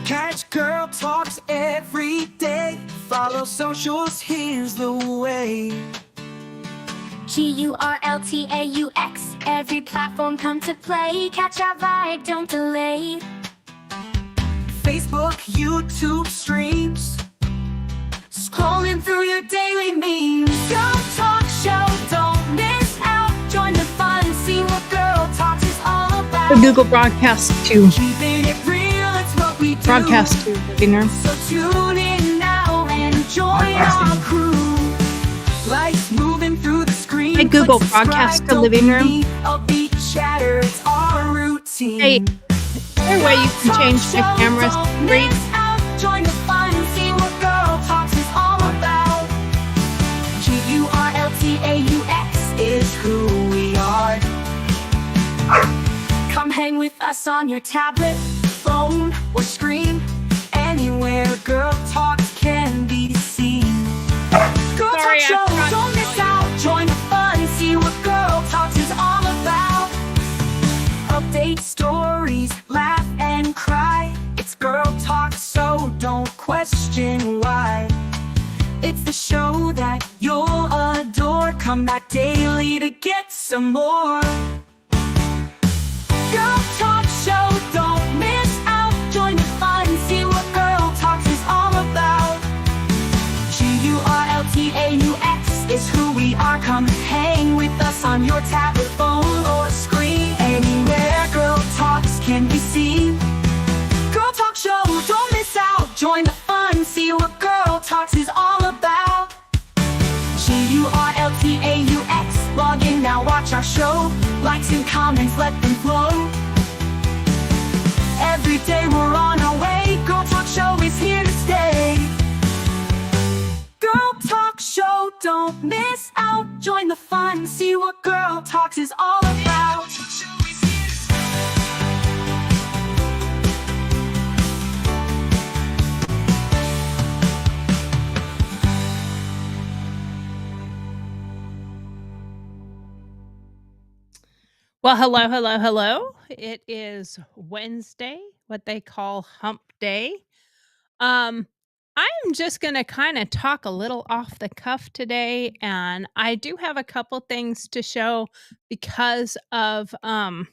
Catch Gurl TauX every day. Follow socials, here's the way. GurlTauX, every platform come to play. Catch our vibe, don't delay. Facebook, YouTube streams, scrolling through your daily memes. Gurl TauX Show, don't miss out. Join the fun, see what Gurl TauX is all about. The Google Broadcast to Keeping it real, it's what we do. Broadcast to Living Room. So tune in now and join our crew. Lights moving through the screen. Hey, Google Click subscribe, Broadcast to don't Living Room. need a beat chatter, it's our routine. Hey, is there a way you can change my camera screen? Join the fun and see what Gurl TauX is all about. GurlTauX is who we are. Come hang with us on your tablet, phone, or screen. Anywhere Gurl TauX can be seen. Gurl Sorry, TauX I Show, forgot don't to miss tell you. out. Join the fun, see what Gurl TauX is all about. Update stories, laugh and cry. It's Gurl TauX, so don't question why. It's the show that you'll adore. Come back daily to get some more. Gurl TauX Show, don't miss out. Join the fun, see what Gurl TauX is all about. GurlTauX is who we are. Come hang with us on your tablet, phone, or screen. Anywhere Gurl TauX can be seen. Gurl TauX Show, don't miss out. Join the fun, see what Gurl TauX is all about. GurlTauX, log in now, watch our show. Likes and comments, let them flow. Every day we're on our way. Gurl TauX Show is here to stay. Gurl TauX Show, don't miss out. Join the fun, see what Gurl TauX is all about. Well, hello. It is Wednesday, what they call hump day. I'm just going to kind of talk a little off the cuff today, and I do have a couple things to show because of I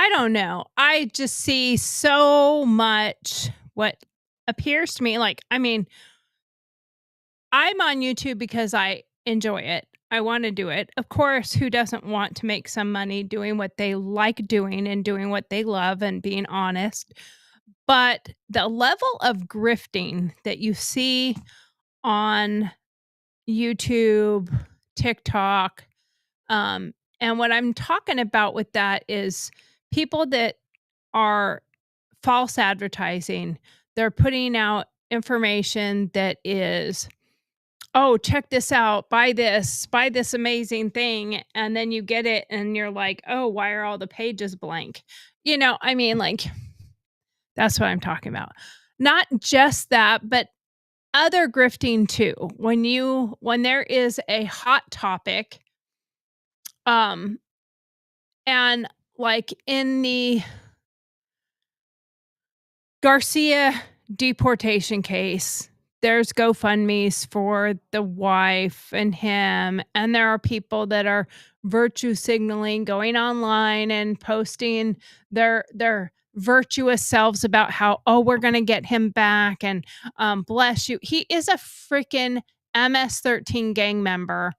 don't know. I just see so much what appears to me like, I mean, I'm on YouTube because I enjoy it. I want to do it. Of course, who doesn't want to make some money doing what they like doing and doing what they love and being honest? But the level of grifting that you see on YouTube, TikTok, and what I'm talking about with that is people that are false advertising. They're putting out information that is, oh, check this out, buy this amazing thing. And then you get it and you're like, oh, why are all the pages blank? I mean, like, that's what I'm talking about. Not just that, but other grifting too. When there is a hot topic, and like in the Garcia deportation case, there's GoFundMe's for the wife and him, and there are people that are virtue signaling, going online and posting their virtuous selves about how, oh, we're going to get him back and bless you. He is a freaking MS-13 gang member.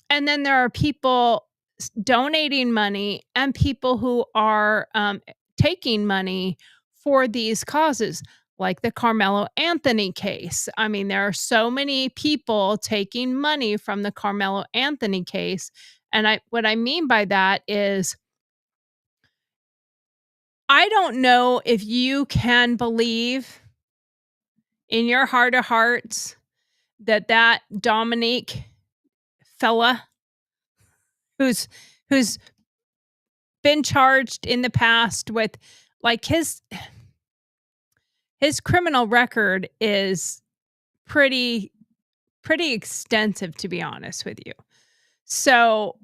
And then there are people donating money and people who are taking money for these causes, like the Carmelo Anthony case. I mean, there are so many people taking money from the Carmelo Anthony case. And what I mean by that is, I don't know if you can believe in your heart of hearts that Dominique fella who's been charged in the past with, like, his criminal record is pretty extensive, to be honest with you. So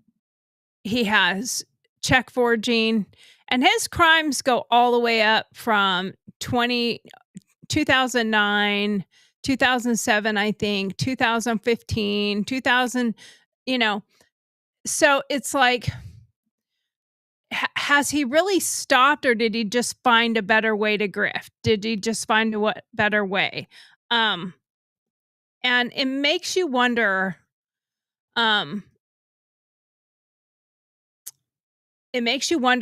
he has check forging, and his crimes go all the way up from 2009, 2007, I think, 2015, 2000, you know. So it's like, has he really stopped, or did he just find a better way to grift? Did he just find a what better way? Um, and it makes you wonder, um,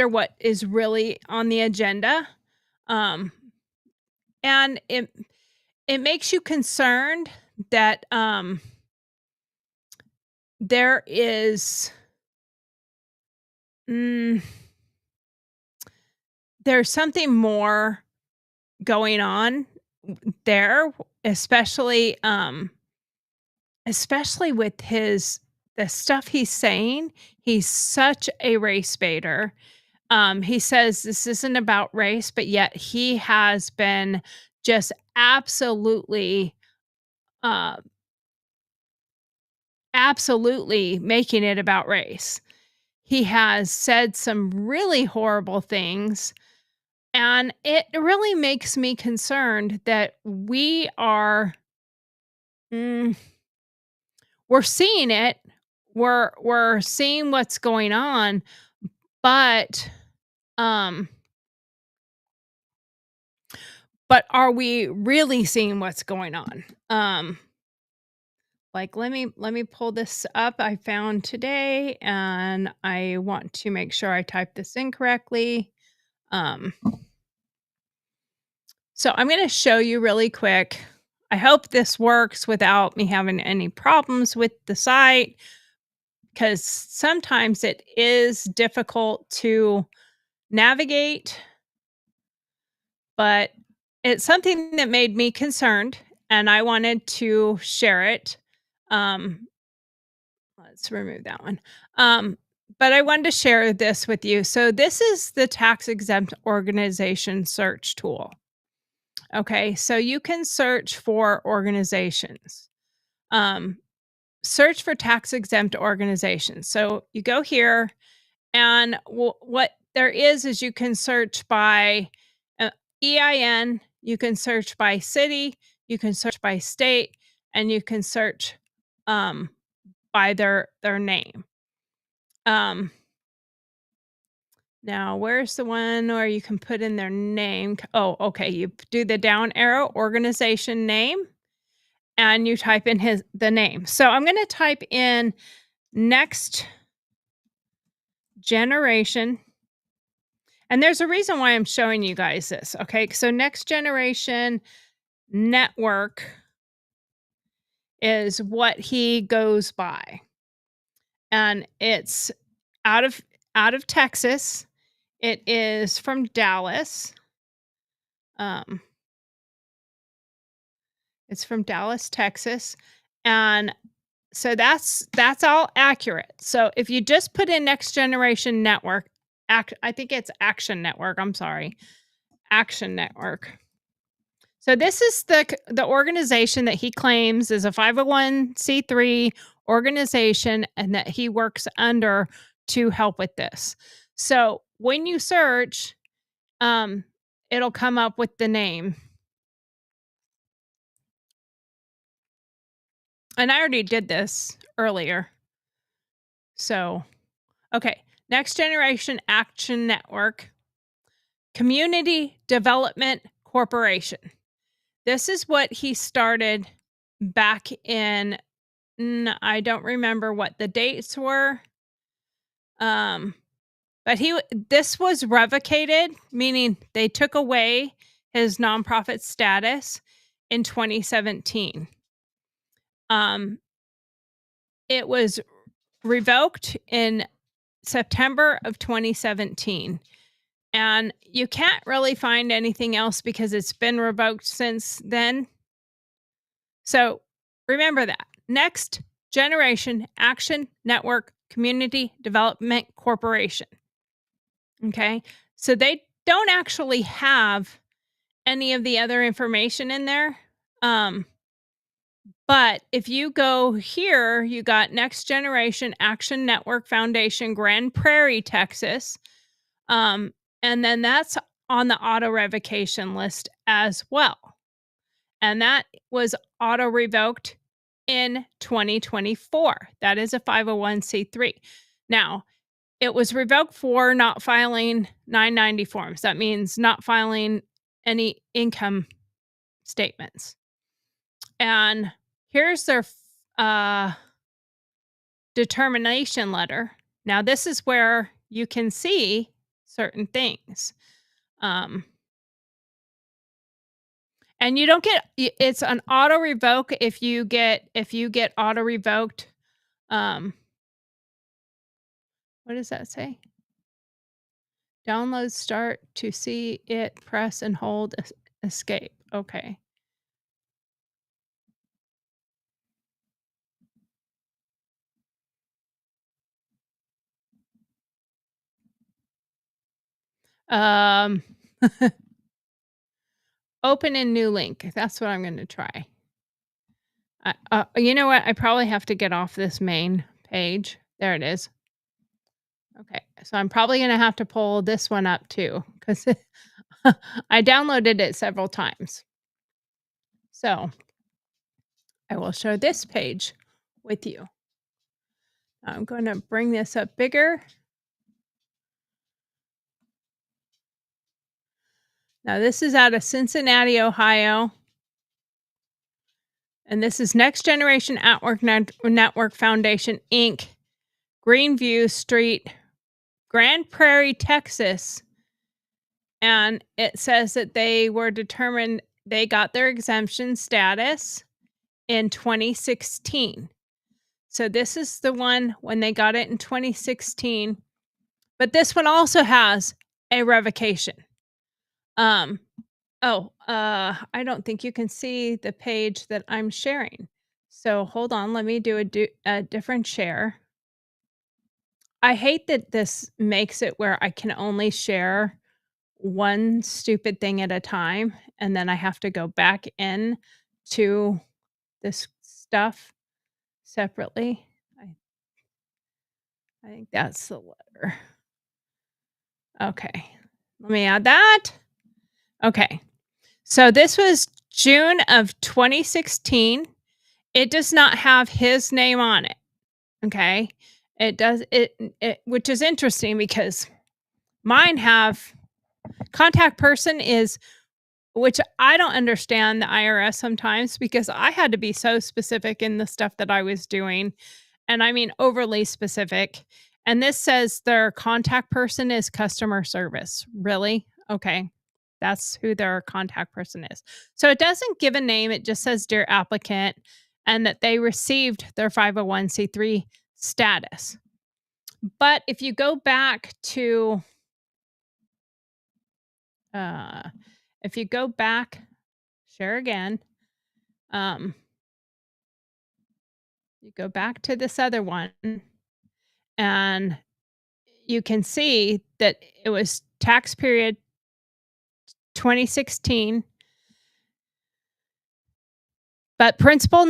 what is really on the agenda. Um, and it makes you concerned that there is mm, there's something more going on there, especially especially with the stuff he's saying. He's such a race baiter. He says this isn't about race, but yet he has been just absolutely, uh, absolutely making it about race. He has said some really horrible things, and it really makes me concerned that mm, we're seeing it. We're seeing what's going on, but um but are we really seeing what's going on? Like, let me pull this up I found today, and I want to make sure I type this in correctly. Um, so I'm gonna show you really quick. I hope this works without me having any problems with the site, because sometimes it is difficult to navigate, but it's something that made me concerned, and I wanted to share it. Um, let's remove that one. But I wanted to share this with you. So this is the tax exempt organization search tool. Okay, so you can search for organizations. Um, search for tax exempt organizations. So you go here, and what there is you can search by EIN, you can search by city, you can search by state, and you can search um, by their name. Um, now, where's the one where you can put in their name? Oh, okay. You do the down arrow, organization name, and you type in the name. So I'm going to type in next generation. And there's a reason why I'm showing you guys this. Okay. So next generation network is what he goes by. And it's out of Texas. It is from Dallas. Um, it's from Dallas, Texas, and so that's all accurate. So if you just put in Next Generation Network, I think it's Action Network. I'm sorry, Action Network. So this is the organization that he claims is a 501c3 organization, and that he works under to help with this. So when you search, it'll come up with the name. And I already did this earlier. So, okay. Next Generation Action Network, Community Development Corporation. This is what he started back in, I don't remember what the dates were. But this was revocated, meaning they took away his nonprofit status in 2017. It was revoked in September of 2017. And you can't really find anything else because it's been revoked since then. So remember that. Next Generation Action Network Community Development Corporation. Okay. So they don't actually have any of the other information in there. But if you go here, you got Next Generation Action Network Foundation, Grand Prairie, Texas. And then that's on the auto revocation list as well. And that was auto revoked in 2024. That is a 501c3. Now, it was revoked for not filing 990 forms. That means not filing any income statements. And here's their determination letter. Now, this is where you can see certain things. And you don't get it's an auto revoke if you get auto revoked. What does that say? Download start to see it, press and hold escape. Okay. Um Open in new link. That's what I'm going to try. You know what? I probably have to get off this main page. There it is. Okay. So I'm probably going to have to pull this one up too because I downloaded it several times. So I will share this page with you. I'm going to bring this up bigger. Now, this is out of Cincinnati, Ohio. And this is Next Generation Network Foundation, Inc., Greenview Street, Grand Prairie, Texas. And it says that they were determined they got their exemption status in 2016. So this is the one when they got it in 2016. But this one also has a revocation. I don't think you can see the page that I'm sharing. So hold on, let me do a different share. I hate that this makes it where I can only share one stupid thing at a time, and then I have to go back in to this stuff separately. I think that's the letter. Okay, let me add that. Okay, so this was June of 2016. It does not have his name on it. Okay, it does it, which is interesting because mine have contact person is, which I don't understand the IRS sometimes because I had to be so specific in the stuff that I was doing. And I mean, overly specific. And this says their contact person is customer service. Really? Okay. That's who their contact person is. So it doesn't give a name. It just says, dear applicant, and that they received their 501c3 status. But if you go back to, share again, you go back to this other one and you can see that it was tax period 2016, but principal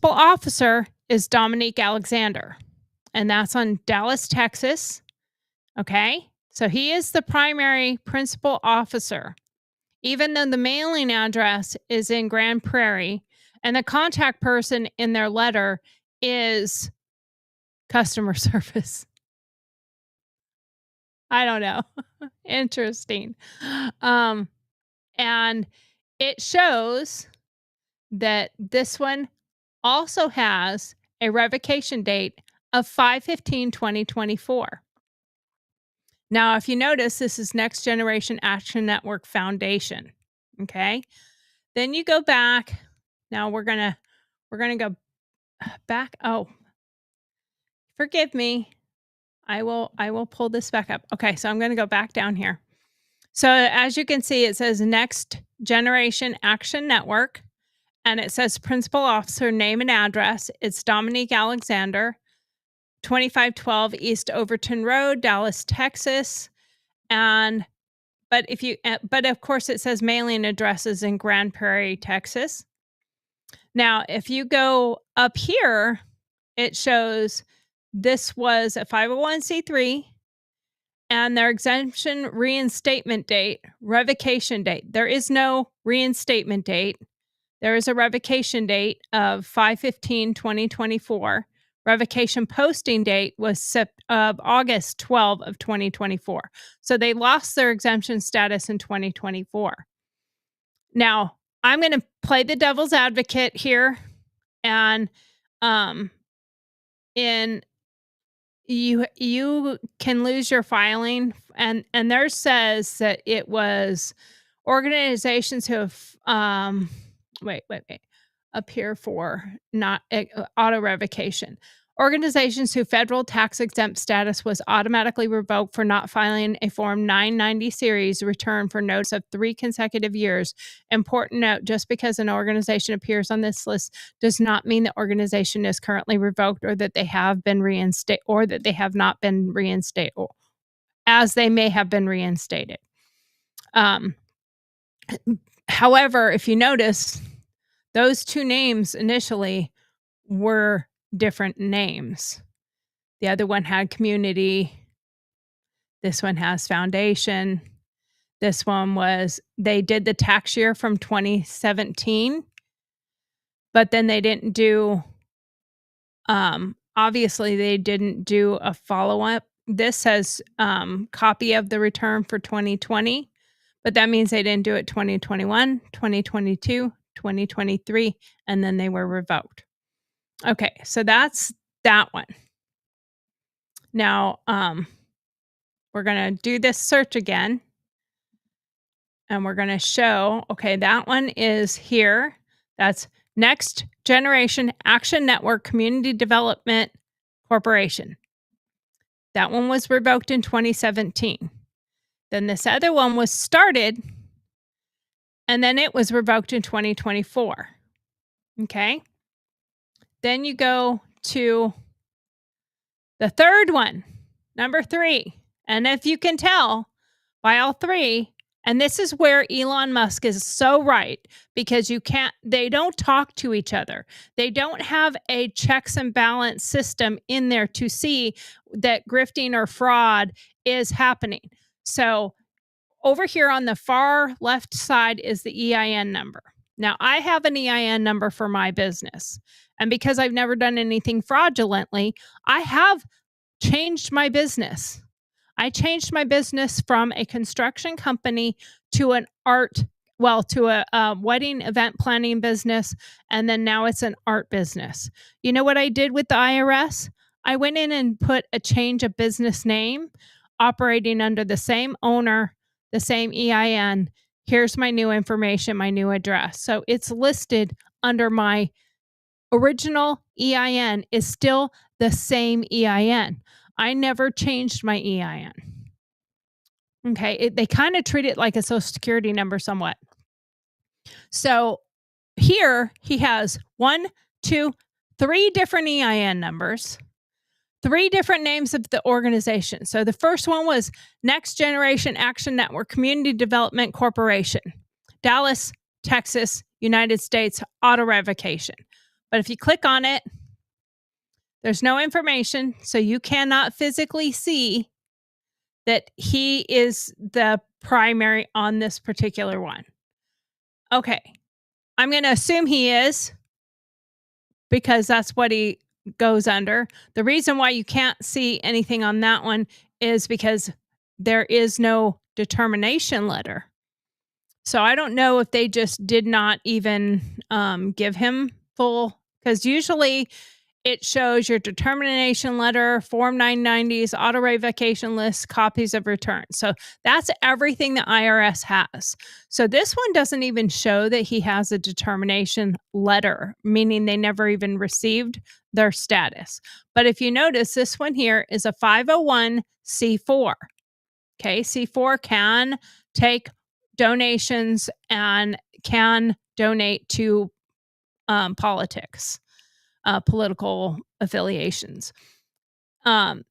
officer is Dominique Alexander, and that's on Dallas, Texas. Okay, so he is the primary principal officer, even though the mailing address is in Grand Prairie, and the contact person in their letter is customer service. I don't know. Interesting. And it shows that this one also has a revocation date of 5/15/2024. Now, if you notice, this is Next Generation Action Network Foundation. Okay. Then you go back. Now we're gonna go back. Oh, forgive me. I will pull this back up. Okay, so I'm gonna go back down here. So as you can see, it says Next Generation Action Network, and it says principal officer name and address. It's Dominique Alexander, 2512 East Overton Road, Dallas, Texas. But of course it says mailing addresses in Grand Prairie, Texas. Now, if you go up here, it shows this was a 501c3 and their exemption reinstatement date, revocation date. There is no reinstatement date. There is a revocation date of 5/15/2024. Revocation posting date was August 12 of 2024. So they lost their exemption status in 2024. Now, I'm going to play the devil's advocate here, and in you can lose your filing, and there says that it was organizations who have wait up here for not auto revocation. Organizations whose federal tax exempt status was automatically revoked for not filing a Form 990 series return for notice of 3 consecutive years. Important note, just because an organization appears on this list does not mean the organization is currently revoked or that they have been reinstated or that they have not been reinstated, as they may have been reinstated. However, if you notice, those 2 names initially were different names. The other one had community. This one has foundation. This one they did the tax year from 2017, but then they didn't do, obviously they didn't do a follow-up. This says copy of the return for 2020, but that means they didn't do it 2021, 2022, 2023, and then they were revoked. Okay, so that's that one. Now, we're going to do this search again, and we're going to show, okay, that one is here. That's Next Generation Action Network Community Development Corporation. That one was revoked in 2017. Then this other one was started, and then it was revoked in 2024. Okay. Then you go to the third one, number 3. And if you can tell by all 3, and this is where Elon Musk is so right, because they don't talk to each other. They don't have a checks and balance system in there to see that grifting or fraud is happening. So over here on the far left side is the EIN number. Now, I have an EIN number for my business. And because I've never done anything fraudulently, I have changed my business. I changed my business from a construction company to a wedding event planning business. And then now it's an art business. You know what I did with the IRS? I went in and put a change of business name operating under the same owner, the same EIN. Here's my new information, my new address. So it's listed under my original EIN is still the same EIN. I never changed my EIN. Okay, they kind of treat it like a social security number somewhat. So here he has 1, 2, 3 different EIN numbers, 3 different names of the organization. So the first one was Next Generation Action Network Community Development Corporation, Dallas, Texas, United States, auto revocation. But if you click on it, there's no information, so you cannot physically see that he is the primary on this particular one. Okay, I'm going to assume he is, because that's what he goes under. The reason why you can't see anything on that one is because there is no determination letter. So I don't know if they just did not even give him full, because usually it shows your determination letter, Form 990s, auto revocation list, copies of returns. So that's everything the IRS has. So this one doesn't even show that he has a determination letter, meaning they never even received their status. But if you notice, this one here is a 501c4. Okay, C4 can take donations and can donate to politics. Political affiliations.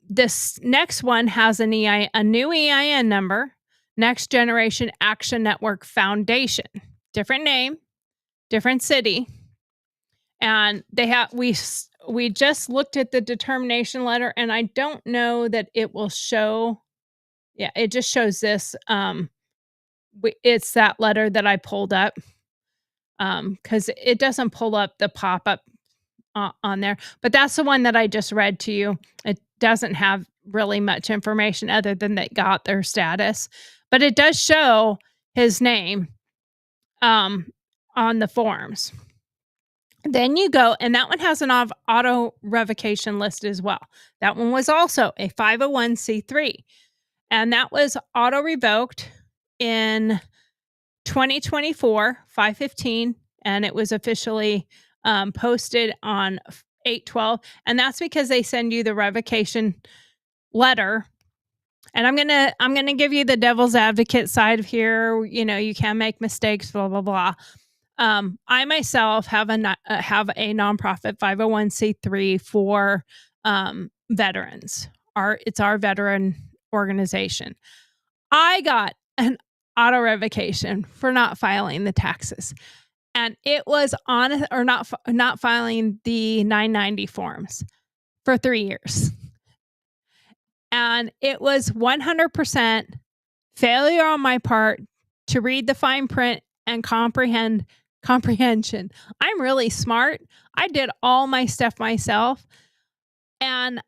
This next one has a new EIN number, Next Generation Action Network Foundation. Different name, different city. And we just looked at the determination letter, and I don't know that it will show. Yeah, it just shows this. It's that letter that I pulled up, because it doesn't pull up the pop-up on there, but that's the one that I just read to you. It doesn't have really much information other than they got their status, but it does show his name on the forms. Then you go, and that one has an auto revocation list as well. That one was also a 501c3, and that was auto revoked in 2024, 5/15, and it was officially posted on 8/12, and that's because they send you the revocation letter. And I'm gonna give you the devil's advocate side of here. You know, you can make mistakes, blah blah blah. I myself have a nonprofit 501c3 for veterans. It's our veteran organization. I got an auto revocation for not filing the taxes, and it was on or not filing the 990 forms for 3 years. And it was 100% failure on my part to read the fine print and comprehension. I'm really smart. I did all my stuff myself, and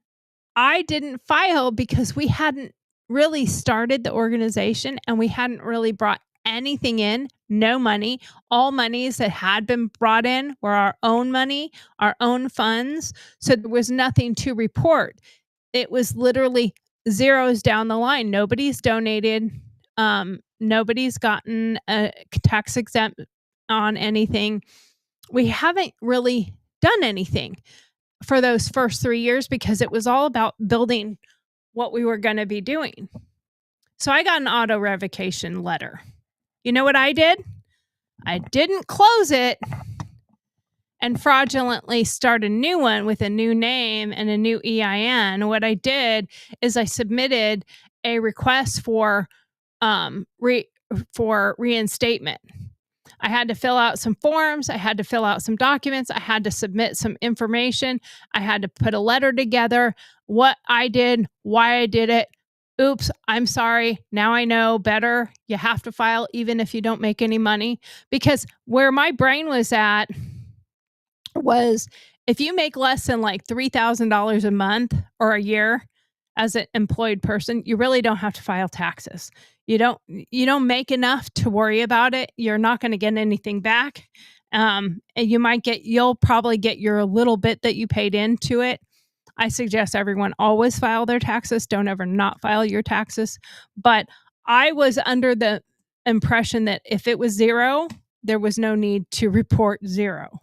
I didn't file because we hadn't really started the organization, and we hadn't really brought anything in, no money. All monies that had been brought in were our own money, our own funds. So there was nothing to report. It was literally zeros down the line. Nobody's donated. Nobody's gotten a tax exempt on anything. We haven't really done anything for those first 3 years because it was all about building what we were going to be doing. So I got an auto revocation letter. You know what I did? I didn't close it and fraudulently start a new one with a new name and a new EIN. What I did is I submitted a request for reinstatement. I had to fill out some forms. I had to fill out some documents. I had to submit some information. I had to put a letter together, what I did, why I did it. Oops, I'm sorry. Now I know better. You have to file even if you don't make any money. Because where my brain was at was if you make less than like $3,000 a month or a year as an employed person, you really don't have to file taxes. You don't make enough to worry about it. You're not going to get anything back. And you'll probably get your little bit that you paid into it. I suggest everyone always file their taxes. Don't ever not file your taxes. But I was under the impression that if it was zero, there was no need to report zero.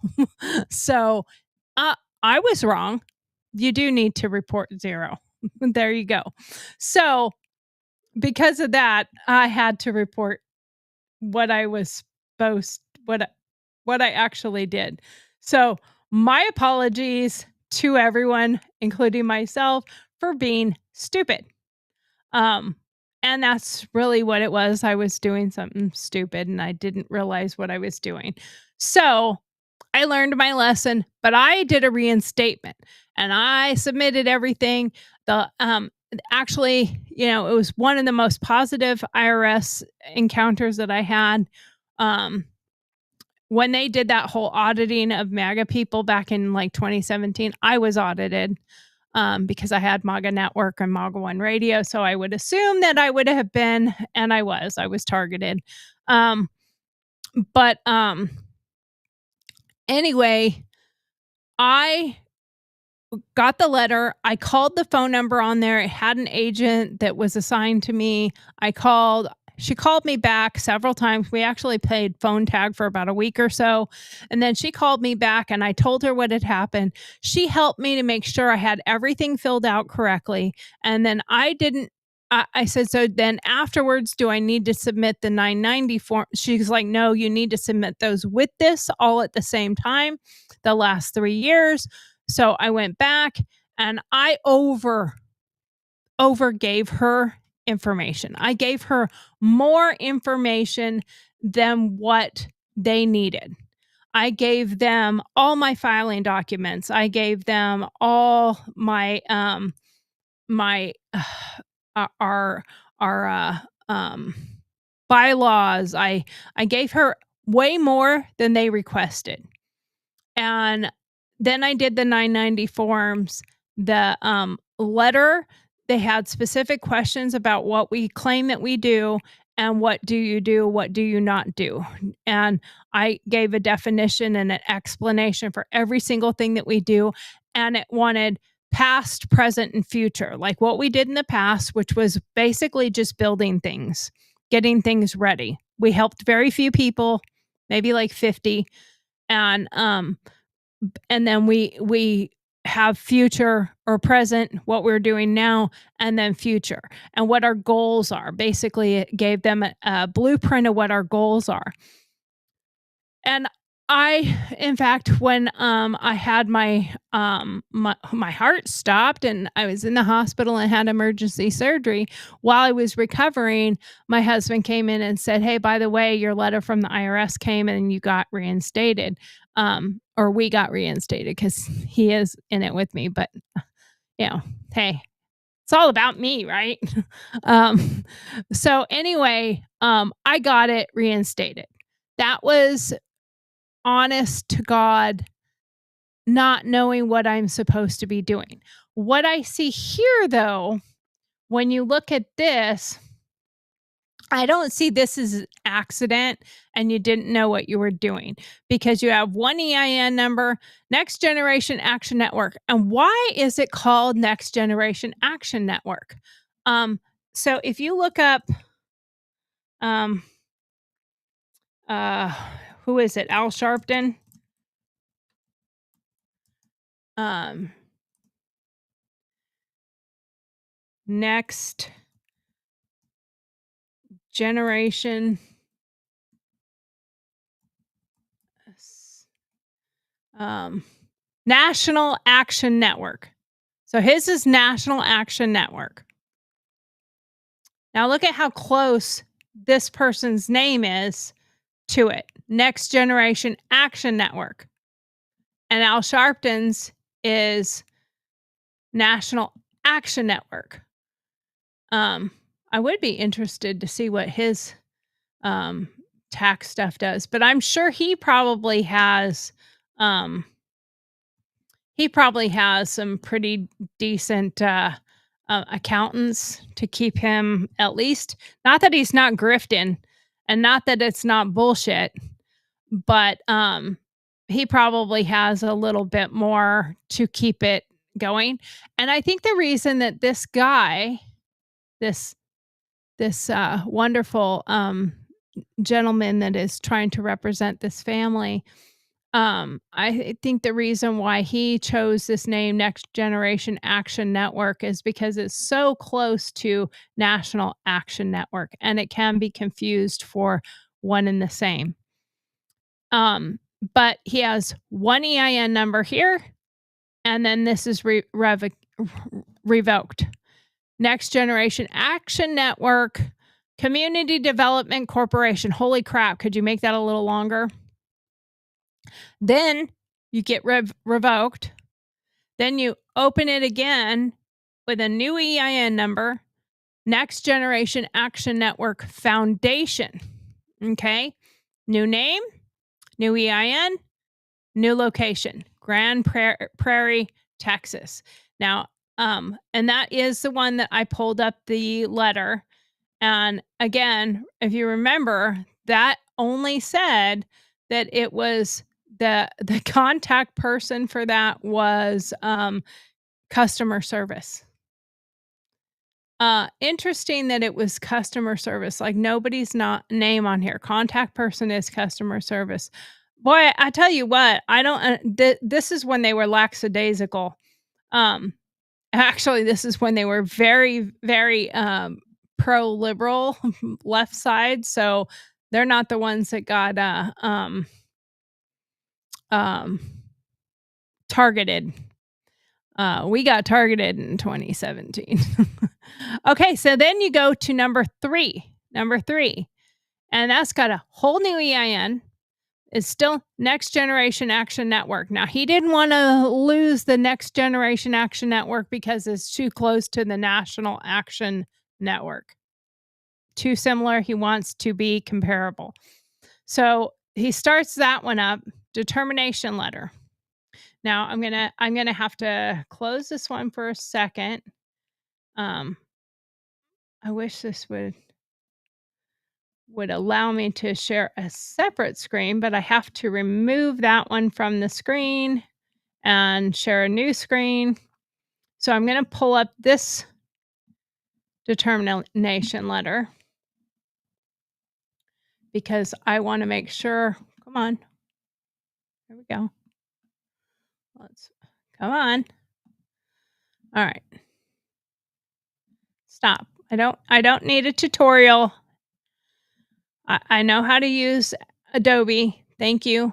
So I was wrong. You do need to report zero. There you go. So because of that, I had to report what I was what I actually did. So my apologies to everyone, including myself, for being stupid. And that's really what it was. I was doing something stupid and I didn't realize what I was doing. So I learned my lesson, but I did a reinstatement and I submitted everything. Actually, it was one of the most positive IRS encounters that I had. When they did that whole auditing of MAGA people back in like 2017, I was audited because I had MAGA Network and MAGA One Radio. So I would assume that I would have been, and I was targeted. But anyway, I got the letter. I called the phone number on there. It had an agent that was assigned to me. She called me back several times. We actually played phone tag for about a week or so. And then she called me back and I told her what had happened. She helped me to make sure I had everything filled out correctly. And then I said, so then afterwards, do I need to submit the 990 form? She's like, no, you need to submit those with this all at the same time, the last 3 years. So I went back and I overgave her information. I gave her more information than what they needed. I gave them all my filing documents. I gave them all my my our bylaws. I gave her way more than they requested. And then I did the 990 forms. The letter, they had specific questions about what we claim that we do and what do you do, what do you not do. And I gave a definition and an explanation for every single thing that we do. And it wanted past, present, and future, like what we did in the past, which was basically just building things, getting things ready. We helped very few people, maybe like 50. And then we have future or present, what we're doing now, and then future and what our goals are. Basically, it gave them a blueprint of what our goals are. And in fact, when I had my heart stopped and I was in the hospital and had emergency surgery, while I was recovering, my husband came in and said, "Hey, by the way, your letter from the IRS came and you got reinstated." Or we got reinstated because he is in it with me. But you know, hey, it's all about me, right? um, so anyway, I got it reinstated. That was honest to God, not knowing what I'm supposed to be doing. What I see here, though, when you look at this, I don't see this as an accident and you didn't know what you were doing, because you have one EIN number, Next Generation Action Network. And why is it called Next Generation Action Network? So if you look up, um, who is it? Al Sharpton. Next Generation National Action Network. So his is National Action Network. Now look at how close this person's name is to it. Next Generation Action Network. And Al Sharpton's is National Action Network. I would be interested to see what his tax stuff does, but I'm sure he probably has some pretty decent accountants to keep him, at least, not that he's not grifting and not that it's not bullshit, but he probably has a little bit more to keep it going. And I think the reason that this guy, this wonderful gentleman that is trying to represent this family, I think the reason why he chose this name, Next Generation Action Network, is because it's so close to National Action Network, and it can be confused for one and the same. But he has one EIN number here, and then this is revoked. Next Generation Action Network, Community Development Corporation. Holy crap, could you make that a little longer? Then you get revoked. Then you open it again with a new EIN number, Next Generation Action Network Foundation. Okay. New name, new EIN, new location, Grand Prairie, Texas. Now, and that is the one that I pulled up the letter. And again, if you remember, that only said that it was the contact person for that was customer service. Interesting that it was customer service. Like nobody's name on here. Contact person is customer service. Boy, I tell you what, I don't. This is when they were lackadaisical. Actually, this is when they were very, very pro-liberal, left side. So they're not the ones that got targeted. We got targeted in 2017. Okay, so then you go to number three, and that's got a whole new EIN. It's still Next Generation Action Network. Now, he didn't want to lose the Next Generation Action Network because it's too close to the National Action Network. Too similar. He wants to be comparable. So he starts that one up, determination letter. Now I'm gonna have to close this one for a second. I wish this would allow me to share a separate screen, but I have to remove that one from the screen and share a new screen. So I'm going to pull up this determination letter because I want to make sure. Come on. There we go. Come on. All right. Stop. I don't need a tutorial. I know how to use Adobe. Thank you.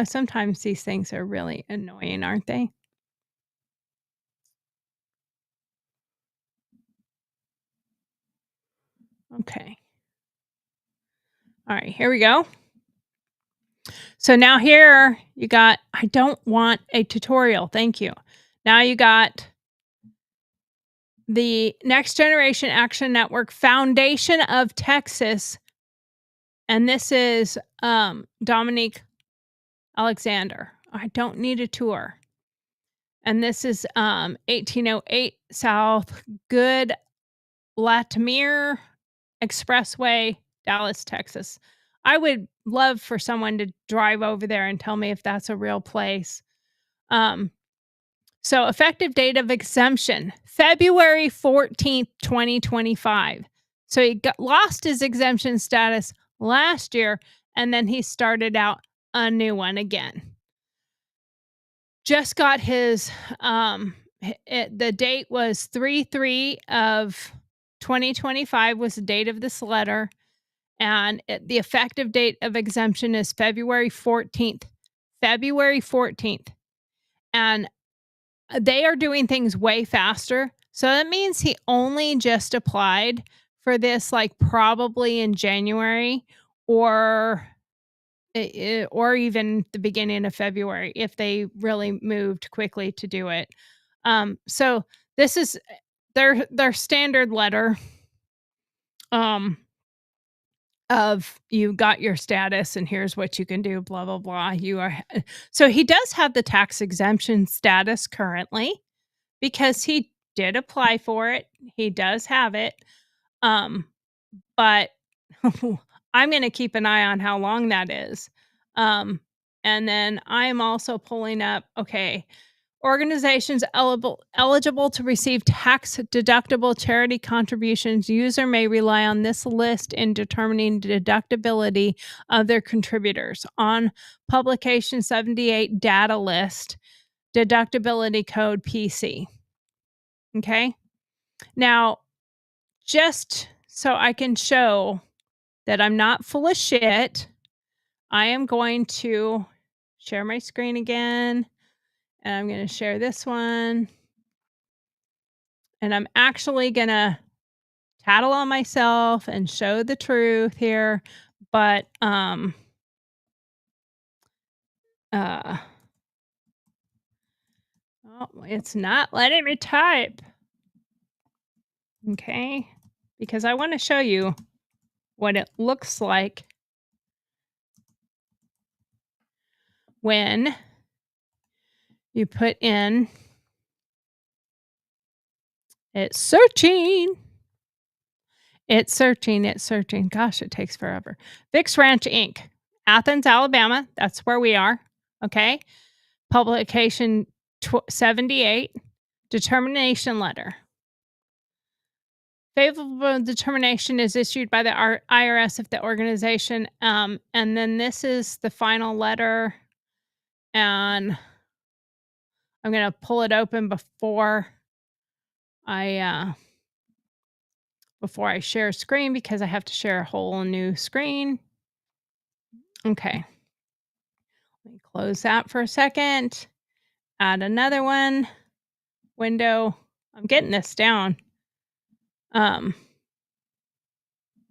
Sometimes these things are really annoying, aren't they? Okay. All right, here we go. So now here you got, I don't want a tutorial. Thank you. Now you got the Next Generation Action Network Foundation of Texas. And this is Dominique Alexander. I don't need a tour. And this is 1808 South Good Latimer Expressway, Dallas, Texas. I would love for someone to drive over there and tell me if that's a real place. So effective date of exemption, February 14th, 2025. So he lost his exemption status last year, and then he started out a new one again. Just got his, the date was 3/3 of 2025 was the date of this letter. And the effective date of exemption is February 14th. February 14th. And they are doing things way faster. So that means he only just applied for this, like probably in January or even the beginning of February if they really moved quickly to do it. So this is their standard letter. Of you got your status and here's what you can do, blah, blah, blah. So he does have the tax exemption status currently because he did apply for it. He does have it. But I'm going to keep an eye on how long that is. And then I'm also pulling up, okay, organizations eligible to receive tax-deductible charity contributions. User may rely on this list in determining deductibility of their contributors. On Publication 78 Data List, deductibility code PC. Okay? Now, just so I can show that I'm not full of shit, I am going to share my screen again. And I'm going to share this one. And I'm actually going to tattle on myself and show the truth here. But it's not letting me type. Okay. Because I want to show you what it looks like when you put in, it's searching. It's searching. Gosh, it takes forever. Vix Ranch Inc., Athens, Alabama. That's where we are. Okay. Publication 78, determination letter. Favorable determination is issued by the IRS if the organization, and then this is the final letter, and I'm going to pull it open before I share screen because I have to share a whole new screen. Okay. Let me close that for a second. Add another one. Window. I'm getting this down. Now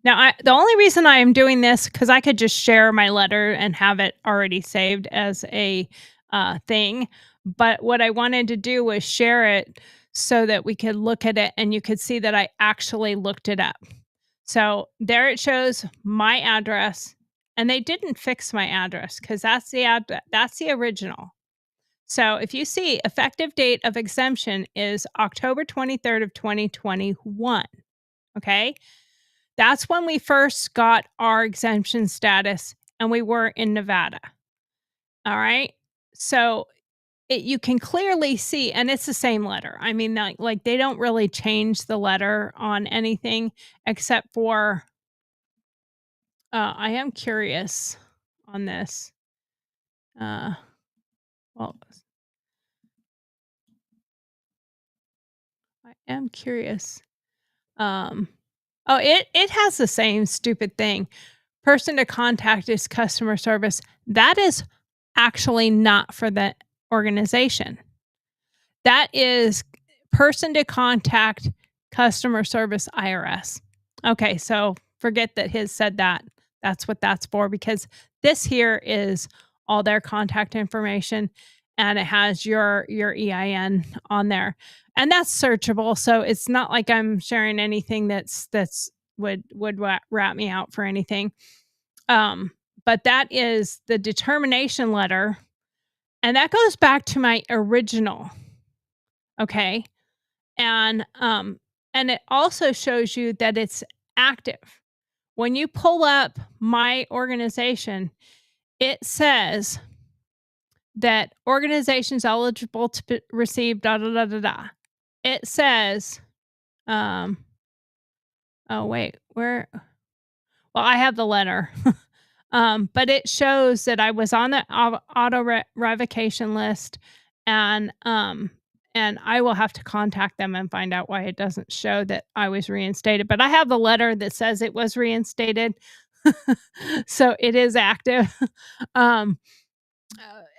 Now, the only reason I am doing this because I could just share my letter and have it already saved as a thing. But what I wanted to do was share it so that we could look at it and you could see that I actually looked it up. So there it shows my address, and they didn't fix my address because that's the original. So if you see effective date of exemption is October 23rd of 2021. Okay. That's when we first got our exemption status and we were in Nevada. All right. So you can clearly see, and it's the same letter. I mean, like they don't really change the letter on anything except for, I am curious on this. Well, I am curious. Oh, it has the same stupid thing. Person to contact is customer service. That is actually not for the organization. That is person to contact customer service IRS. Okay, so forget that his said that. That's what that's for because this here is all their contact information and it has your EIN on there. And that's searchable, so it's not like I'm sharing anything that's would rat me out for anything. But that is the determination letter, and that goes back to my original. Okay. And it also shows you that it's active. When you pull up my organization, it says that organizations eligible to receive da da da da da. It says, oh wait, where? Well, I have the letter, but it shows that I was on the auto revocation list, and I will have to contact them and find out why it doesn't show that I was reinstated. But I have the letter that says it was reinstated, so it is active.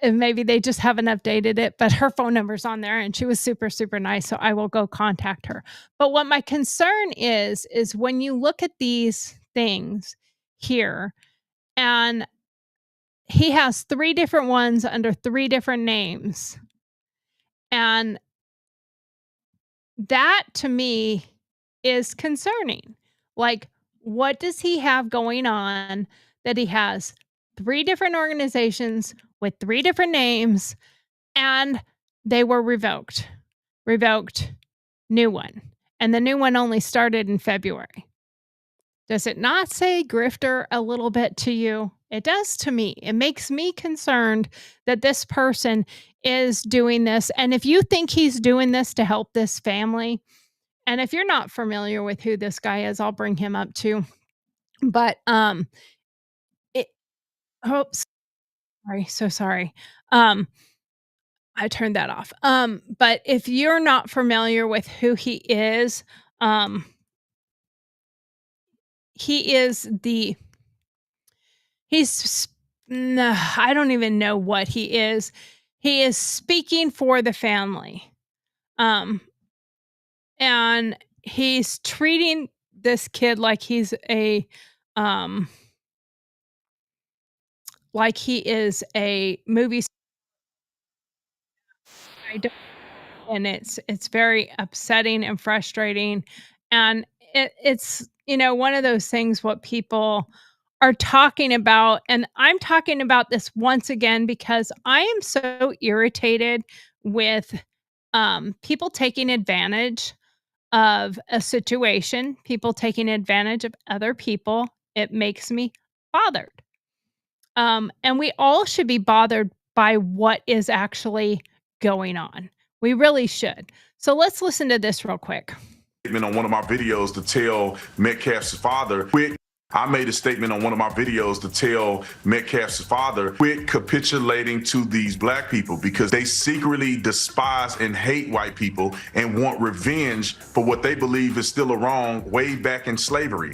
And maybe they just haven't updated it, but her phone number's on there and she was super, super nice. So I will go contact her. But what my concern is when you look at these things here, and he has 3 different ones under 3 different names. And that to me is concerning. Like, what does he have going on that he has 3 different organizations with 3 different names and they were revoked? Revoked, new one. And the new one only started in February. Does it not say grifter a little bit to you? It does to me. It makes me concerned that this person is doing this. And if you think he's doing this to help this family, and if you're not familiar with who this guy is, I'll bring him up too. But it oops, sorry, so sorry. I turned that off. But if you're not familiar with who he is, he is the he's no, I don't even know what he is. He is speaking for the family. And he's treating this kid like he's a like he is a movie star. I don't, and it's very upsetting and frustrating. And it's one of those things what people are talking about, and I'm talking about this once again because I am so irritated with people taking advantage of a situation, people taking advantage of other people. It makes me bothered. And we all should be bothered by what is actually going on. We really should. So let's listen to this real quick. On one of my videos to tell Metcalf's father, quit. I made a statement on one of my videos to tell Metcalf's father, quit capitulating to these black people because they secretly despise and hate white people and want revenge for what they believe is still a wrong way back in slavery.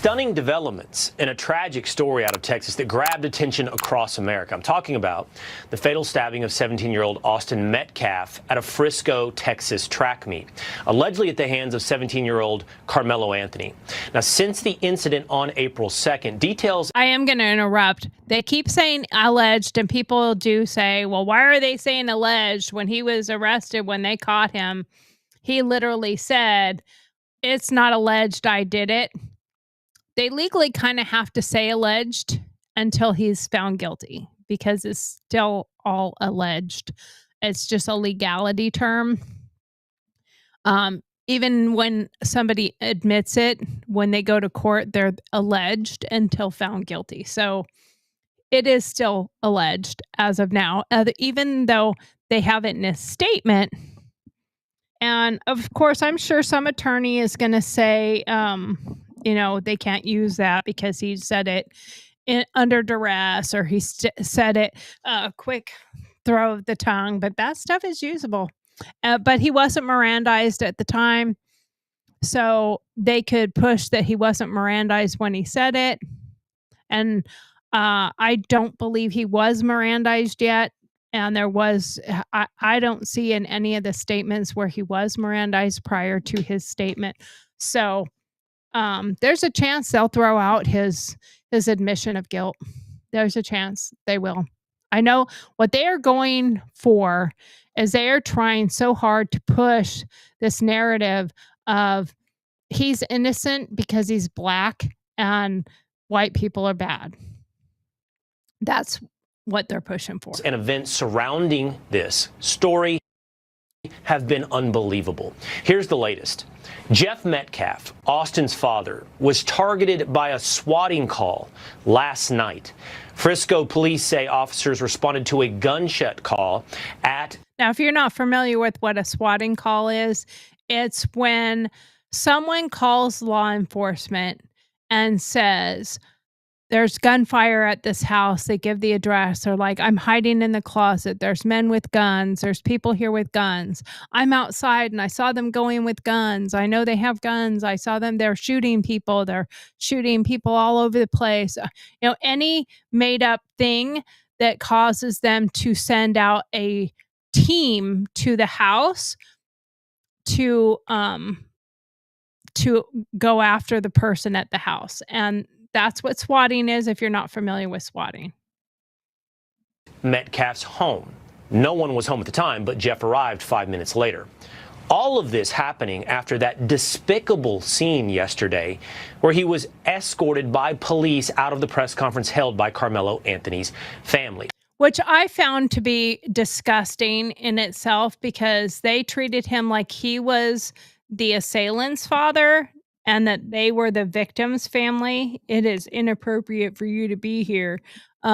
Stunning developments in a tragic story out of Texas that grabbed attention across America. I'm talking about the fatal stabbing of 17-year-old Austin Metcalf at a Frisco, Texas track meet, allegedly at the hands of 17-year-old Carmelo Anthony. Now, since the incident on April 2nd, details... I am going to interrupt. They keep saying alleged, and people do say, well, why are they saying alleged? When he was arrested, when they caught him, he literally said, it's not alleged I did it. They legally kind of have to say alleged until he's found guilty, because it's still all alleged. It's just a legality term. Even when somebody admits it, when they go to court, they're alleged until found guilty. So it is still alleged as of now, even though they have it in a statement. And of course, I'm sure some attorney is going to say, they can't use that because he said it under duress, or he said it quick throw of the tongue. But that stuff is usable. But he wasn't Mirandized at the time, so they could push that he wasn't Mirandized when he said it. And I don't believe he was Mirandized yet. And there was, I don't see in any of the statements where he was Mirandized prior to his statement. So there's a chance they'll throw out his admission of guilt. There's a chance they will. I know what they are going for is they are trying so hard to push this narrative of he's innocent because he's black and white people are bad. That's what they're pushing for. And events surrounding this story have been unbelievable. Here's the latest. Jeff Metcalf, Austin's father, was targeted by a swatting call last night. Frisco police say officers responded to a gunshot call at... Now, if you're not familiar with what a swatting call is, it's when someone calls law enforcement and says, there's gunfire at this house. They give the address. They're like, I'm hiding in the closet. There's men with guns. There's people here with guns. I'm outside and I saw them going with guns. I know they have guns. I saw them. They're shooting people. They're shooting people all over the place. Any made up thing that causes them to send out a team to the house to go after the person at the house. And that's what swatting is if you're not familiar with swatting. Metcalf's home. No one was home at the time, but Jeff arrived 5 minutes later. All of this happening after that despicable scene yesterday where he was escorted by police out of the press conference held by Carmelo Anthony's family. Which I found to be disgusting in itself, because they treated him like he was the assailant's father and that they were the victim's family. It is inappropriate for you to be here. He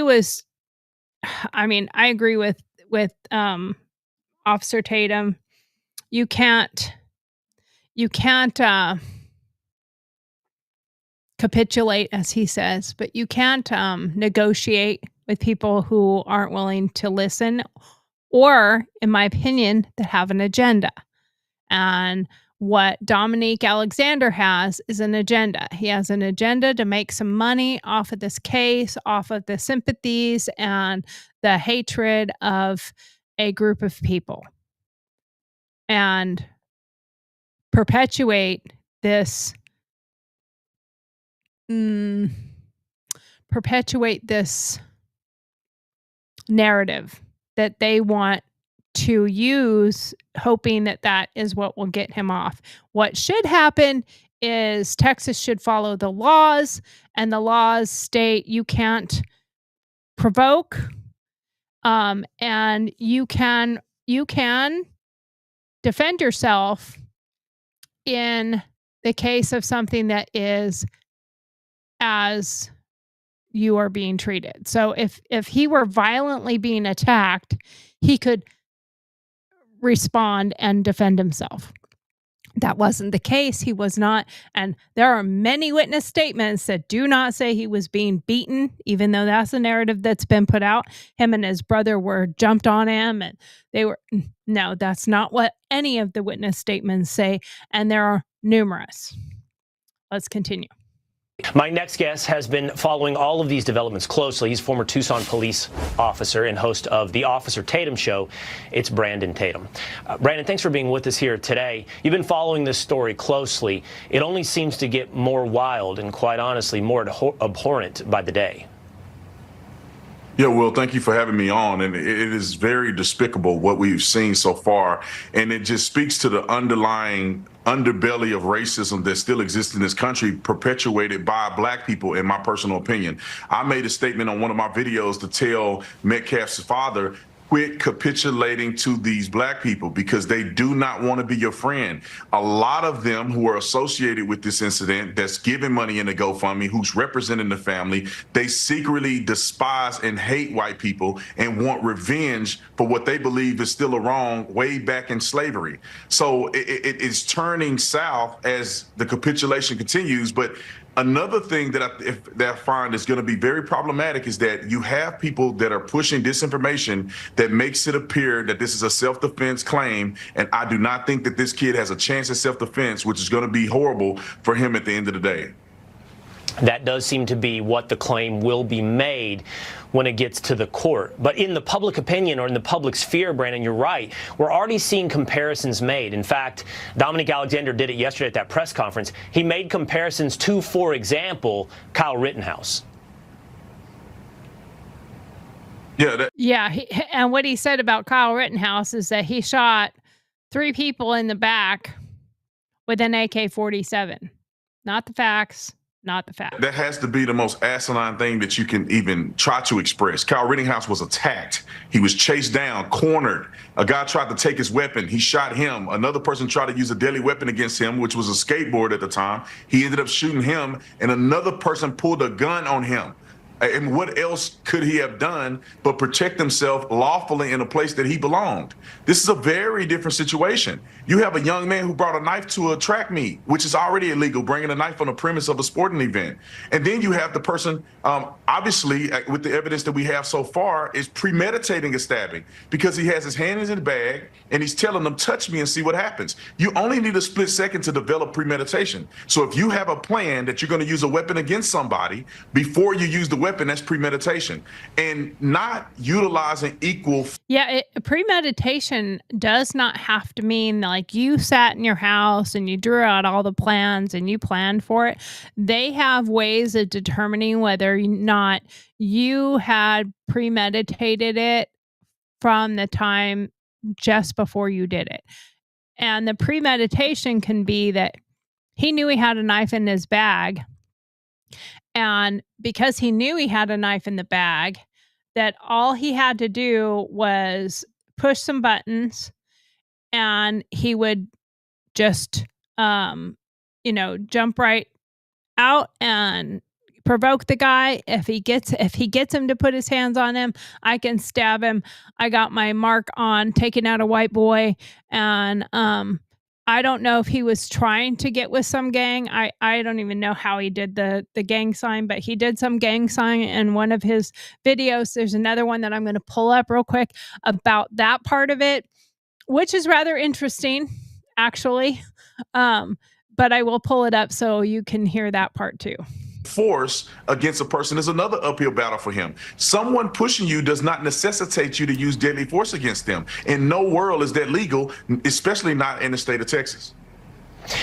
was, I agree with Officer Tatum. You can't capitulate, as he says, but you can't negotiate with people who aren't willing to listen, or, in my opinion, that have an agenda. And what Dominique Alexander has is an agenda. He has an agenda to make some money off of this case, off of the sympathies and the hatred of a group of people, and perpetuate this narrative that they want to use, hoping that that is what will get him off. What should happen is Texas should follow the laws, and the laws state you can't provoke, and you can defend yourself in the case of something that is as you are being treated. So if he were violently being attacked, he could respond and defend himself. That wasn't the case. He was not. And there are many witness statements that do not say he was being beaten, even though that's the narrative that's been put out. Him and his brother were jumped on him and they were. No, that's not what any of the witness statements say. And there are numerous. Let's continue. My next guest has been following all of these developments closely. He's former Tucson police officer and host of the Officer Tatum Show. It's Brandon Tatum. Brandon, thanks for being with us here today. You've been following this story closely. It only seems to get more wild and, quite honestly, more abhorrent by the day. Yeah, Will, thank you for having me on. And it is very despicable what we've seen so far. And it just speaks to the underlying underbelly of racism that still exists in this country, perpetuated by Black people, in my personal opinion. I made a statement on one of my videos to tell Metcalf's father, quit capitulating to these Black people because they do not want to be your friend. A lot of them who are associated with this incident, that's giving money in the GoFundMe, who's representing the family, they secretly despise and hate white people and want revenge for what they believe is still a wrong way back in slavery. So it is turning south as the capitulation continues. But another thing that I find is going to be very problematic is that you have people that are pushing disinformation that makes it appear that this is a self-defense claim. And I do not think that this kid has a chance at self-defense, which is going to be horrible for him at the end of the day. That does seem to be what the claim will be made when it gets to the court. But in the public opinion or in the public sphere, Brandon, you're right. We're already seeing comparisons made. In fact, Dominic Alexander did it yesterday at that press conference. He made comparisons to, for example, Kyle Rittenhouse. Yeah, and what he said about Kyle Rittenhouse is that he shot 3 people in the back with an AK-47. Not the facts. Not the fact. That has to be the most asinine thing that you can even try to express. Kyle Rittenhouse was attacked. He was chased down, cornered. A guy tried to take his weapon. He shot him. Another person tried to use a deadly weapon against him, which was a skateboard at the time. He ended up shooting him, and another person pulled a gun on him. And what else could he have done but protect himself lawfully in a place that he belonged? This is a very different situation. You have a young man who brought a knife to a track meet, which is already illegal, bringing a knife on the premise of a sporting event. And then you have the person, obviously, with the evidence that we have so far, is premeditating a stabbing because he has his hand in his bag and he's telling them, touch me and see what happens. You only need a split second to develop premeditation. So if you have a plan that you're going to use a weapon against somebody before you use the weapon, that's premeditation. And not utilizing equal. Yeah, premeditation does not have to mean like you sat in your house and you drew out all the plans and you planned for it. They have ways of determining whether or not you had premeditated it from the time just before you did it. And the premeditation can be that he knew he had a knife in his bag. And because he knew he had a knife in the bag, that all he had to do was push some buttons and he would just, jump right out and provoke the guy. If he gets him to put his hands on him, I can stab him. I got my mark on taking out a white boy. And, I don't know if he was trying to get with some gang. I don't even know how he did the gang sign, but he did some gang sign in one of his videos. There's another one that I'm going to pull up real quick about that part of it, which is rather interesting, actually. But I will pull it up so you can hear that part too. Force against a person is another uphill battle for him. Someone pushing you does not necessitate you to use deadly force against them. In no world is that legal, especially not in the state of Texas.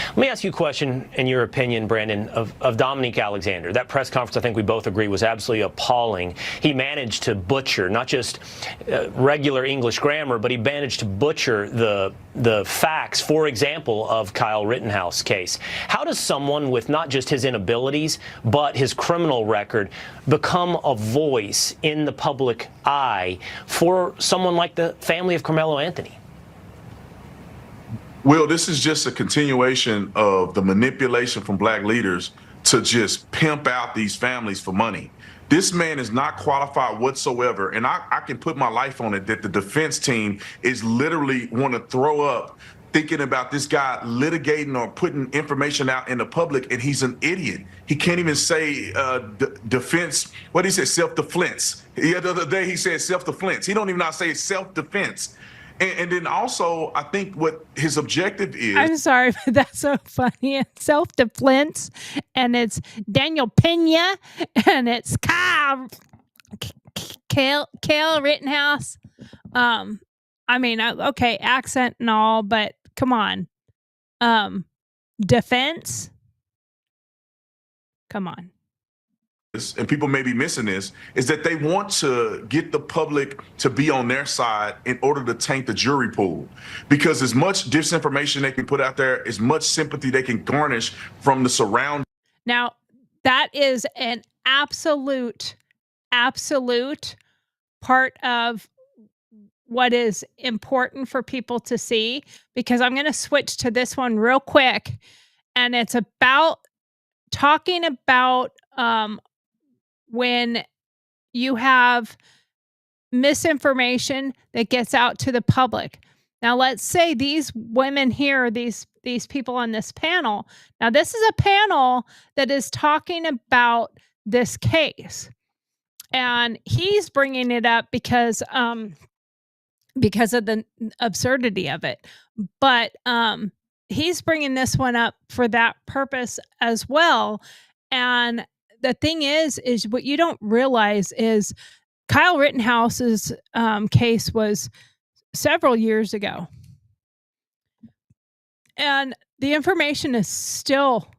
Let me ask you a question, in your opinion, Brandon, of Dominic Alexander. That press conference, I think we both agree, was absolutely appalling. He managed to butcher not just regular English grammar, but he managed to butcher the facts, for example, of Kyle Rittenhouse case. How does someone with not just his inabilities, but his criminal record become a voice in the public eye for someone like the family of Carmelo Anthony? Will, this is just a continuation of the manipulation from Black leaders to just pimp out these families for money. This man is not qualified whatsoever, and I can put my life on it that the defense team is literally want to throw up thinking about this guy litigating or putting information out in the public, and he's an idiot. He can't even say defense. What did he say? Self-defense. The other day he said self-defense. He don't even know how to say self-defense. And then also, I think what his objective is. I'm sorry, but that's so funny. It's self-defense, and it's Daniel Pena, and it's Kyle Rittenhouse. I mean, okay, accent and all, but come on. Defense? Come on. And people may be missing this, is that they want to get the public to be on their side in order to taint the jury pool. Because as much disinformation they can put out there, as much sympathy they can garnish from the surrounding. Now, that is an absolute part of what is important for people to see, because I'm going to switch to this one real quick. And it's about talking about when you have misinformation that gets out to the public. Now, let's say these women here, these people on this panel. Now, this is a panel that is talking about this case, and he's bringing it up because of the absurdity of it. But he's bringing this one up for that purpose as well. And the thing is what you don't realize is Kyle Rittenhouse's case was several years ago. And the information is still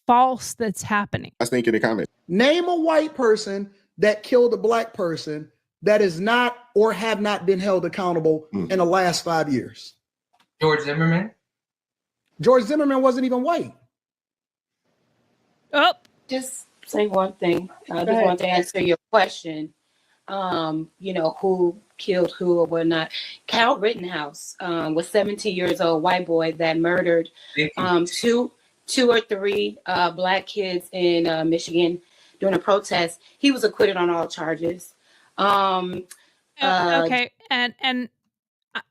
false that's happening. I think in the comments. Name a white person that killed a black person that is not or have not been held accountable in the last 5 years. George Zimmerman? George Zimmerman wasn't even white. Oh, just say one thing. I just want to answer your question. Who killed who or whatnot. Kyle Rittenhouse was 17 years old, white boy that murdered two or three black kids in Michigan during a protest. He was acquitted on all charges. Okay, and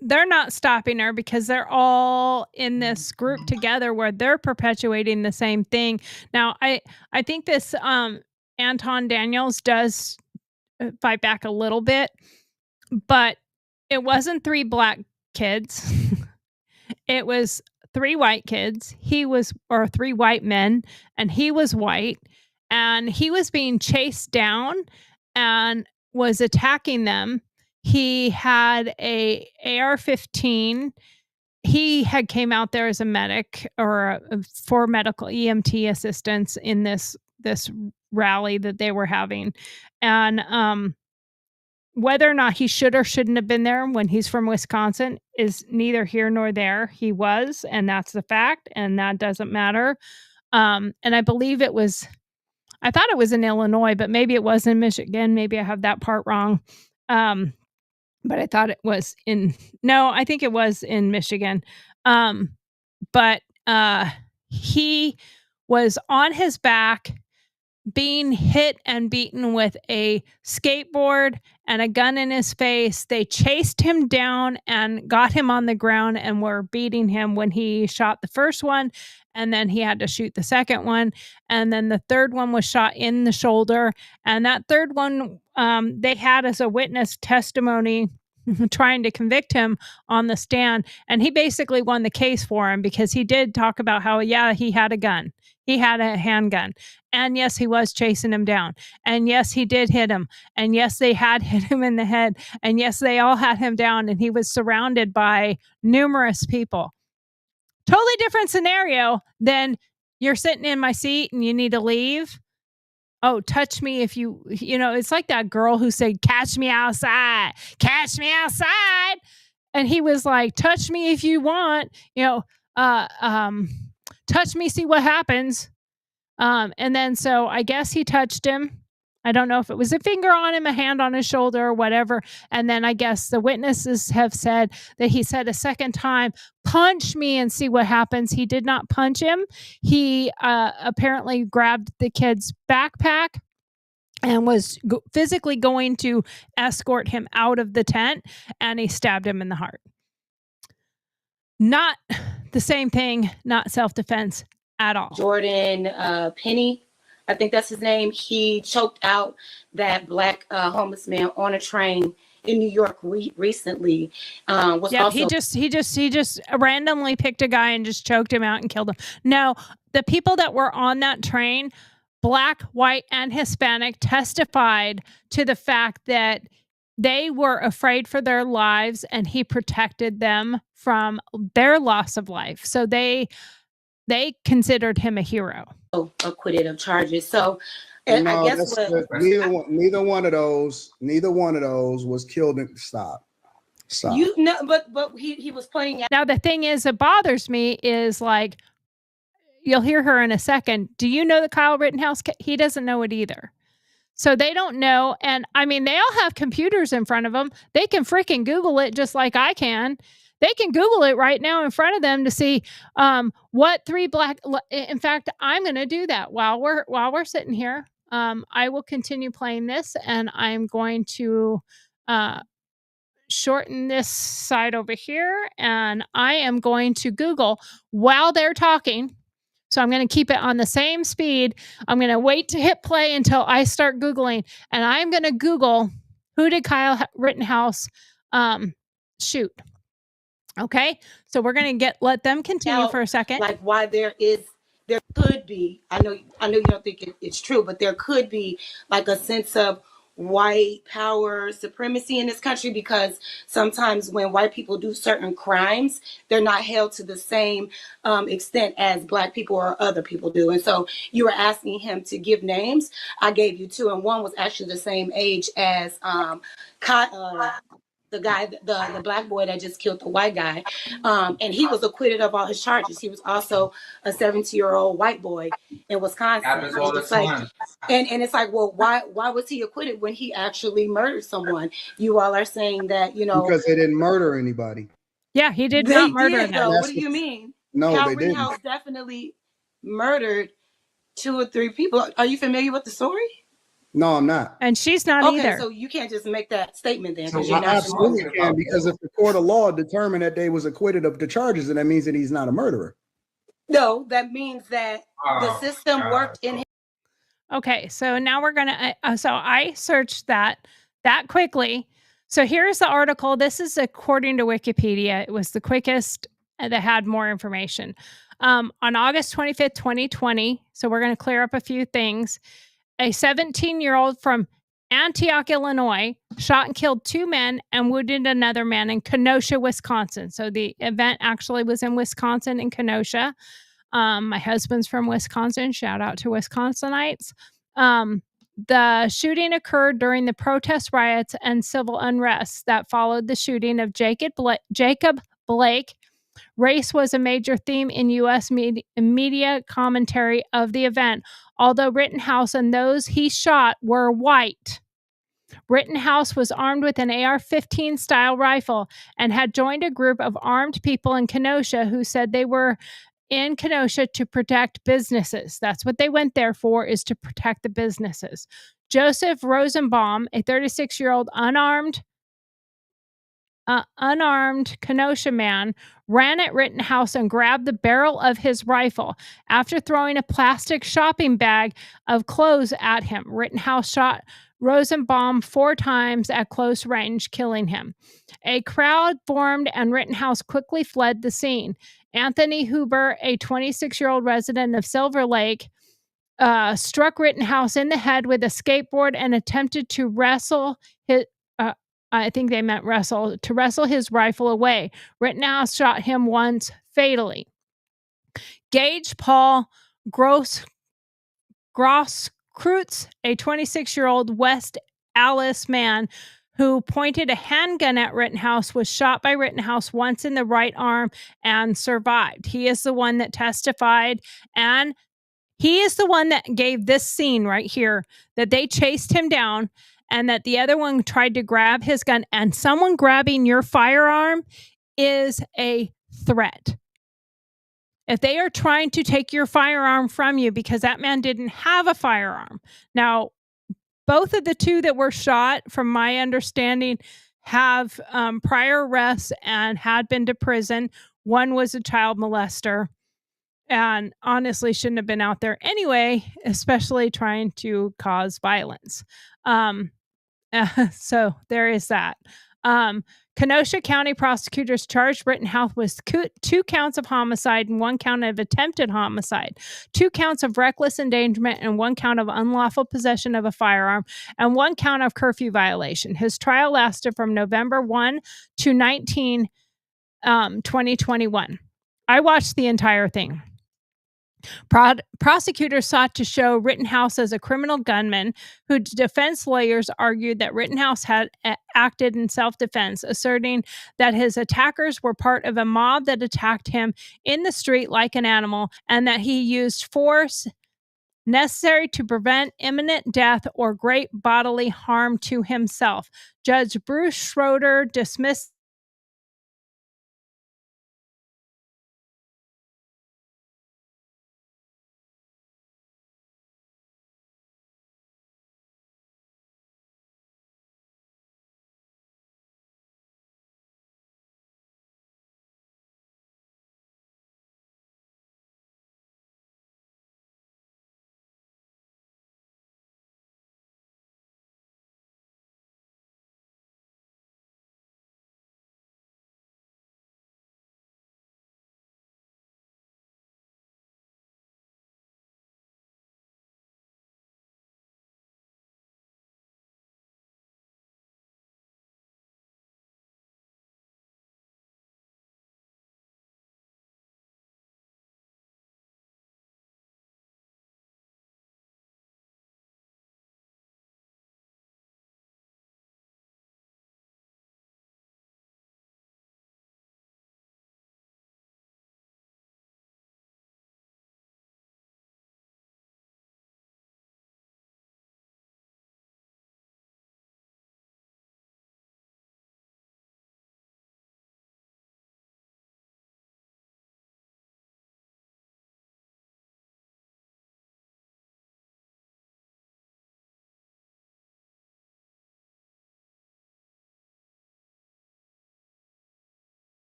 they're not stopping her because they're all in this group together where they're perpetuating the same thing. Now, I think this Anton Daniels does fight back a little bit, but it wasn't 3 black kids. It was 3 white kids. Or 3 white men, and he was white, and he was being chased down and was attacking them. He had a AR-15. He had came out there as a medic or for medical EMT assistance in this rally that they were having. And whether or not he should or shouldn't have been there when he's from Wisconsin is neither here nor there. He was, and that's the fact, and that doesn't matter. And I believe I thought it was in Illinois, but maybe it was in Michigan. Maybe I have that part wrong. But I thought it was I think it was in Michigan. But he was on his back being hit and beaten with a skateboard and a gun in his face. They chased him down and got him on the ground and were beating him when he shot the first one. And then he had to shoot the second one. And then the third one was shot in the shoulder. And that third one, they had as a witness testimony trying to convict him on the stand. And he basically won the case for him because he did talk about how, he had a gun. He had a handgun. And yes, he was chasing him down. And yes, he did hit him. And yes, they had hit him in the head. And yes, they all had him down. And he was surrounded by numerous people. Totally different scenario than you're sitting in my seat and you need to leave. Oh, touch me if it's like that girl who said, catch me outside, catch me outside. And he was like, touch me if you want, touch me, see what happens. And then, so I guess he touched him. I don't know if it was a finger on him, a hand on his shoulder or whatever. And then I guess the witnesses have said that he said a second time, punch me and see what happens. He did not punch him. He apparently grabbed the kid's backpack and was physically going to escort him out of the tent, and he stabbed him in the heart. Not the same thing, not self-defense at all. Jordan Penny, I think that's his name. He choked out that black homeless man on a train in New York recently. He just randomly picked a guy and just choked him out and killed him. No, the people that were on that train, black, white, and Hispanic, testified to the fact that they were afraid for their lives and he protected them from their loss of life. So they considered him a hero. Acquitted of charges. So and No, I guess neither one of those was killed. Stop. You know, but he was pointing out. Now the thing is that bothers me is, like, you'll hear her in a second. Do you know that Kyle Rittenhouse? He doesn't know it either. So they don't know. And I mean, they all have computers in front of them. They can freaking Google it just like I can. They can Google it right now in front of them to see what three black. In fact, I'm going to do that while we're sitting here. I will continue playing this, and I'm going to shorten this side over here, and I am going to Google while they're talking. So I'm going to keep it on the same speed. I'm going to wait to hit play until I start Googling, and I'm going to Google who did Kyle Rittenhouse shoot. Okay, so we're going to let them continue for a second. Like why there could be, I know you don't think it's true, but there could be like a sense of white power supremacy in this country, because sometimes when white people do certain crimes, they're not held to the same extent as black people or other people do. And so you were asking him to give names. I gave you two, and one was actually the same age as the guy, the black boy that just killed the white guy. And he was acquitted of all his charges. He was also a 70-year-old white boy in Wisconsin. Happens all the time. And it's like, well, why was he acquitted when he actually murdered someone? You all are saying that, because they didn't murder anybody. Yeah, he did not murder them. What do you mean? No, Kyle they didn't. Rittenhouse definitely murdered 2 or 3 people. Are you familiar with the story? No, I'm not. And she's not either. So you can't just make that statement then. So I absolutely can, because if the court of law determined that they was acquitted of the charges, then that means that he's not a murderer. No, that means that the system worked in his. Okay, so now we're gonna. So I searched that quickly. So here's the article. This is according to Wikipedia. It was the quickest that had more information. On August 25th, 2020. So we're going to clear up a few things. A 17-year-old from Antioch, Illinois, shot and killed 2 men and wounded another man in Kenosha, Wisconsin. So the event actually was in Wisconsin, in Kenosha. My husband's from Wisconsin. Shout out to Wisconsinites. The shooting occurred during the protest riots and civil unrest that followed the shooting of Jacob Blake. Race was a major theme in U.S. media commentary of the event, although Rittenhouse and those he shot were white. Rittenhouse was armed with an AR-15 style rifle and had joined a group of armed people in Kenosha who said they were in Kenosha to protect businesses. That's what they went there for, is to protect the businesses. Joseph Rosenbaum, a 36-year-old unarmed Kenosha man, ran at Rittenhouse and grabbed the barrel of his rifle. After throwing a plastic shopping bag of clothes at him, Rittenhouse shot Rosenbaum 4 times at close range, killing him. A crowd formed and Rittenhouse quickly fled the scene. Anthony Huber, a 26-year-old resident of Silver Lake, struck Rittenhouse in the head with a skateboard and attempted to wrestle his rifle away. Rittenhouse shot him once fatally. Gage Paul Grosskreutz, a 26-year-old West Allis man who pointed a handgun at Rittenhouse, was shot by Rittenhouse once in the right arm and survived. He is the one that testified, and he is the one that gave this scene right here, that they chased him down and that the other one tried to grab his gun. And someone grabbing your firearm is a threat. If they are trying to take your firearm from you because that man didn't have a firearm. Now, both of the 2 that were shot, from my understanding, have prior arrests and had been to prison. One was a child molester and honestly shouldn't have been out there anyway, especially trying to cause violence. Um, so there is that. Kenosha County prosecutors charged Rittenhouse with 2 counts of homicide and 1 count of attempted homicide, 2 counts of reckless endangerment and 1 count of unlawful possession of a firearm, and 1 count of curfew violation. His trial lasted from November 1 to 19, 2021. I watched the entire thing. Prosecutors sought to show Rittenhouse as a criminal gunman, whose defense lawyers argued that Rittenhouse had acted in self-defense, asserting that his attackers were part of a mob that attacked him in the street like an animal, and that he used force necessary to prevent imminent death or great bodily harm to himself. Judge Bruce Schroeder dismissed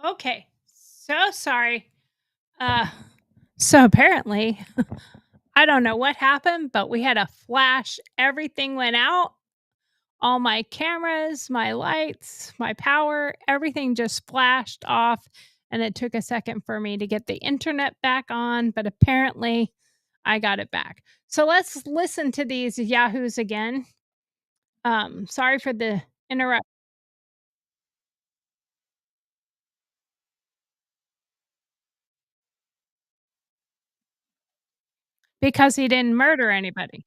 Okay. So sorry. So apparently, I don't know what happened, but we had a flash. Everything went out. All my cameras, my lights, my power, everything just flashed off. And it took a second for me to get the internet back on, but apparently I got it back. So let's listen to these yahoos again. Sorry for the interrupt because he didn't murder anybody.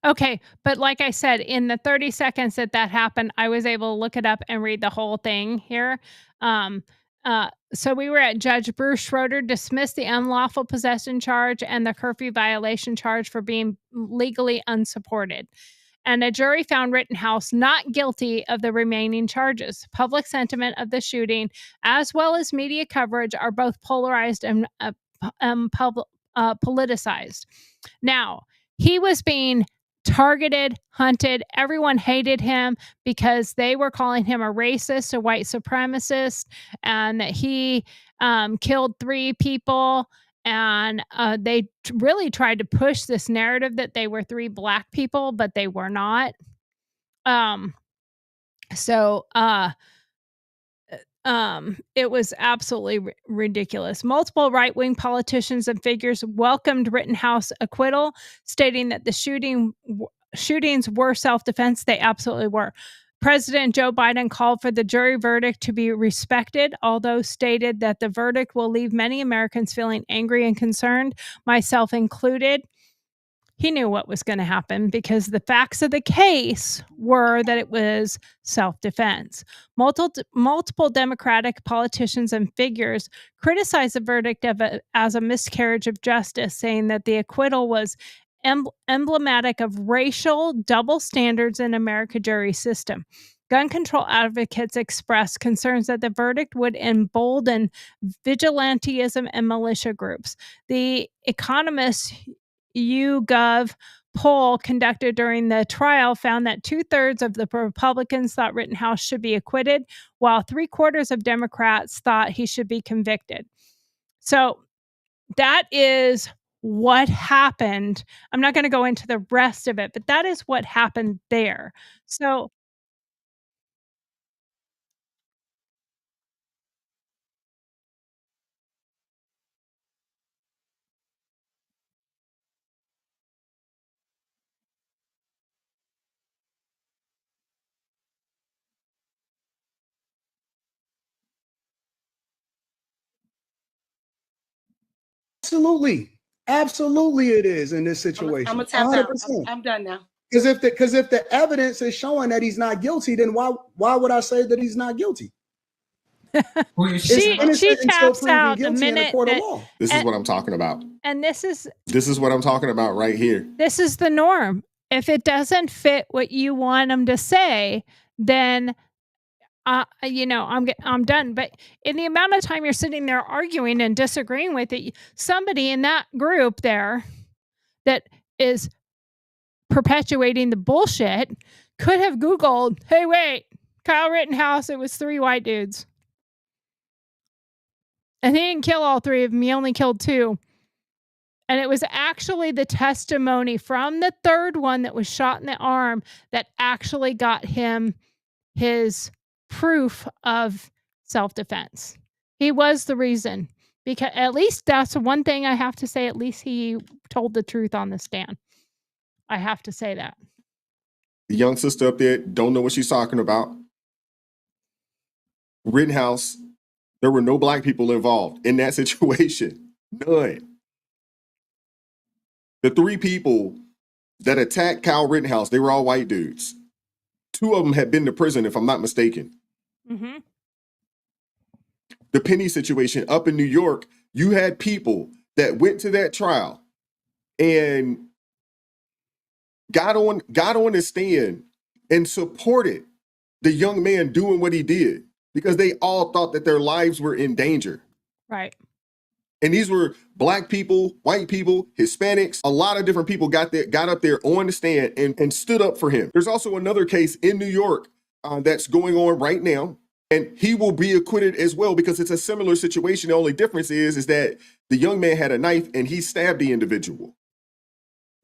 Okay, but like I said, in the 30 seconds that that happened, I was able to look it up and read the whole thing here. Um, so we were at Judge Bruce Schroeder dismissed the unlawful possession charge and the curfew violation charge for being legally unsupported. And a jury found Rittenhouse not guilty of the remaining charges. Public sentiment of the shooting, as well as media coverage, are both polarized and politicized. Now, he was being targeted, hunted. Everyone hated him because they were calling him a racist, a white supremacist, and that he killed 3 people. And they really tried to push this narrative that they were 3 black people, but they were not. Um, so it was absolutely ridiculous. Multiple right-wing politicians and figures welcomed Rittenhouse acquittal, stating that the shootings were self-defense. They absolutely were. President Joe Biden called for the jury verdict to be respected, although stated that the verdict will leave many Americans feeling angry and concerned, myself included. He knew what was going to happen because the facts of the case were that it was self-defense. Multiple Democratic politicians and figures criticized the verdict as a miscarriage of justice, saying that the acquittal was emblematic of racial double standards in American jury system. Gun control advocates expressed concerns that the verdict would embolden vigilantism and militia groups. The Economist YouGov poll conducted during the trial found that 2/3 of the Republicans thought Rittenhouse should be acquitted, while 3/4 of Democrats thought he should be convicted. So that is what happened. I'm not going to go into the rest of it, but that is what happened there. So Absolutely. Absolutely it is in this I'm situation. gonna tap out. 100%. I'm done now. Because if the evidence is showing that he's not guilty, then why would I say that he's not guilty? she Innocent until taps proven out the guilty in a minute court of that, law. This is and, what I'm talking about. and this is What I'm talking about right here. this is the norm. If it doesn't fit what you want them to say, then I'm done. But in the amount of time you're sitting there arguing and disagreeing with it, somebody in that group there that is perpetuating the bullshit could have Googled, hey, wait, Kyle Rittenhouse, it was 3 white dudes. And he didn't kill all 3 of them, he only killed 2. And it was actually the testimony from the 3rd one that was shot in the arm that actually got him his proof of self-defense. He was the reason. Because at least that's one thing I have to say. At least he told the truth on the stand. I have to say that. The young sister up there don't know what she's talking about. Rittenhouse, there were no black people involved in that situation. None. The 3 people that attacked Kyle Rittenhouse, they were all white dudes. 2 of them had been to prison, if I'm not mistaken. Mm-hmm. The Penny situation up in New York, you had people that went to that trial and got on the stand and supported the young man doing what he did because they all thought that their lives were in danger. Right. And these were black people, white people, Hispanics. A lot of different people got up there on the stand and stood up for him. There's also another case in New York that's going on right now. And he will be acquitted as well because it's a similar situation. The only difference is that the young man had a knife and he stabbed the individual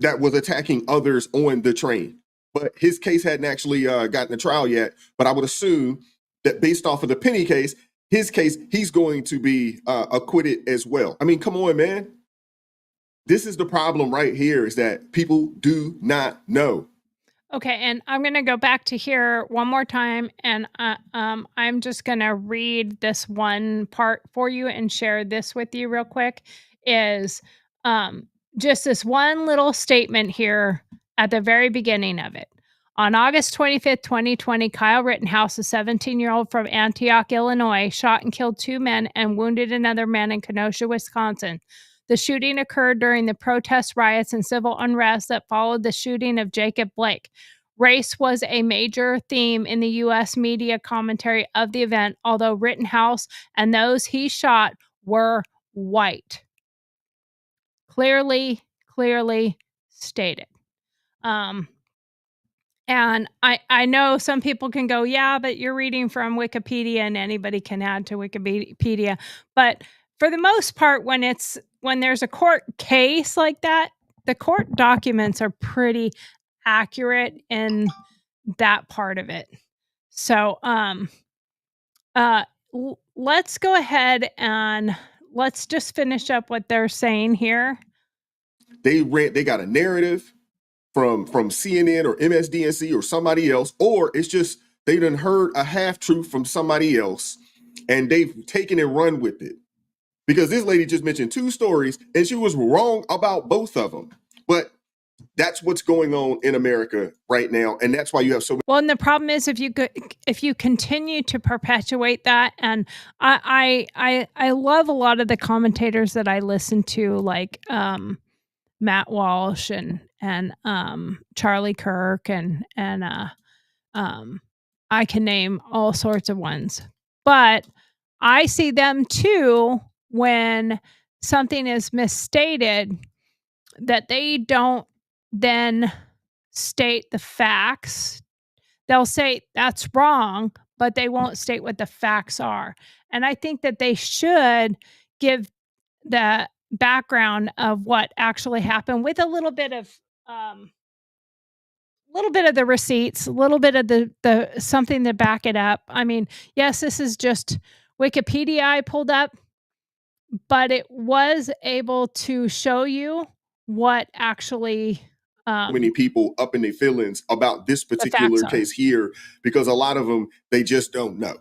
that was attacking others on the train. But his case hadn't actually gotten a trial yet. But I would assume that based off of the Penny case, his case, he's going to be acquitted as well. I mean, come on, man. This is the problem right here, is that people do not know. Okay, and I'm going to go back to here one more time, and I'm just going to read this one part for you and share this with you real quick. Is just this one little statement here at the very beginning of it. On August 25th, 2020, Kyle Rittenhouse, a 17-year-old from Antioch, Illinois, shot and killed 2 men and wounded another man in Kenosha, Wisconsin. The shooting occurred during the protest riots and civil unrest that followed the shooting of Jacob Blake. Race was a major theme in the U.S. media commentary of the event, although Rittenhouse and those he shot were white. Clearly stated. And I know some people can go, yeah, but you're reading from Wikipedia and anybody can add to Wikipedia. But for the most part, when there's a court case like that, the court documents are pretty accurate in that part of it. So let's go ahead and let's just finish up what they're saying here. They got a narrative from CNN or MSDNC or somebody else, or it's just they done heard a half-truth from somebody else and they've taken and run with it. Because this lady just mentioned 2 stories and she was wrong about both of them. But that's what's going on in America right now, and that's why you have so many. Well, and the problem is if you continue to perpetuate that, and I love a lot of the commentators that I listen to, like Matt Walsh and Charlie Kirk and I can name all sorts of ones, but I see them too when something is misstated, that they don't then state the facts. They'll say that's wrong, but they won't state what the facts are. And I think that they should give the background of what actually happened with a little bit of the receipts, a little bit of the something to back it up. I mean, yes, this is just Wikipedia I pulled up, but it was able to show you what actually many people up in their feelings about this particular case here, because a lot of them, they just don't know.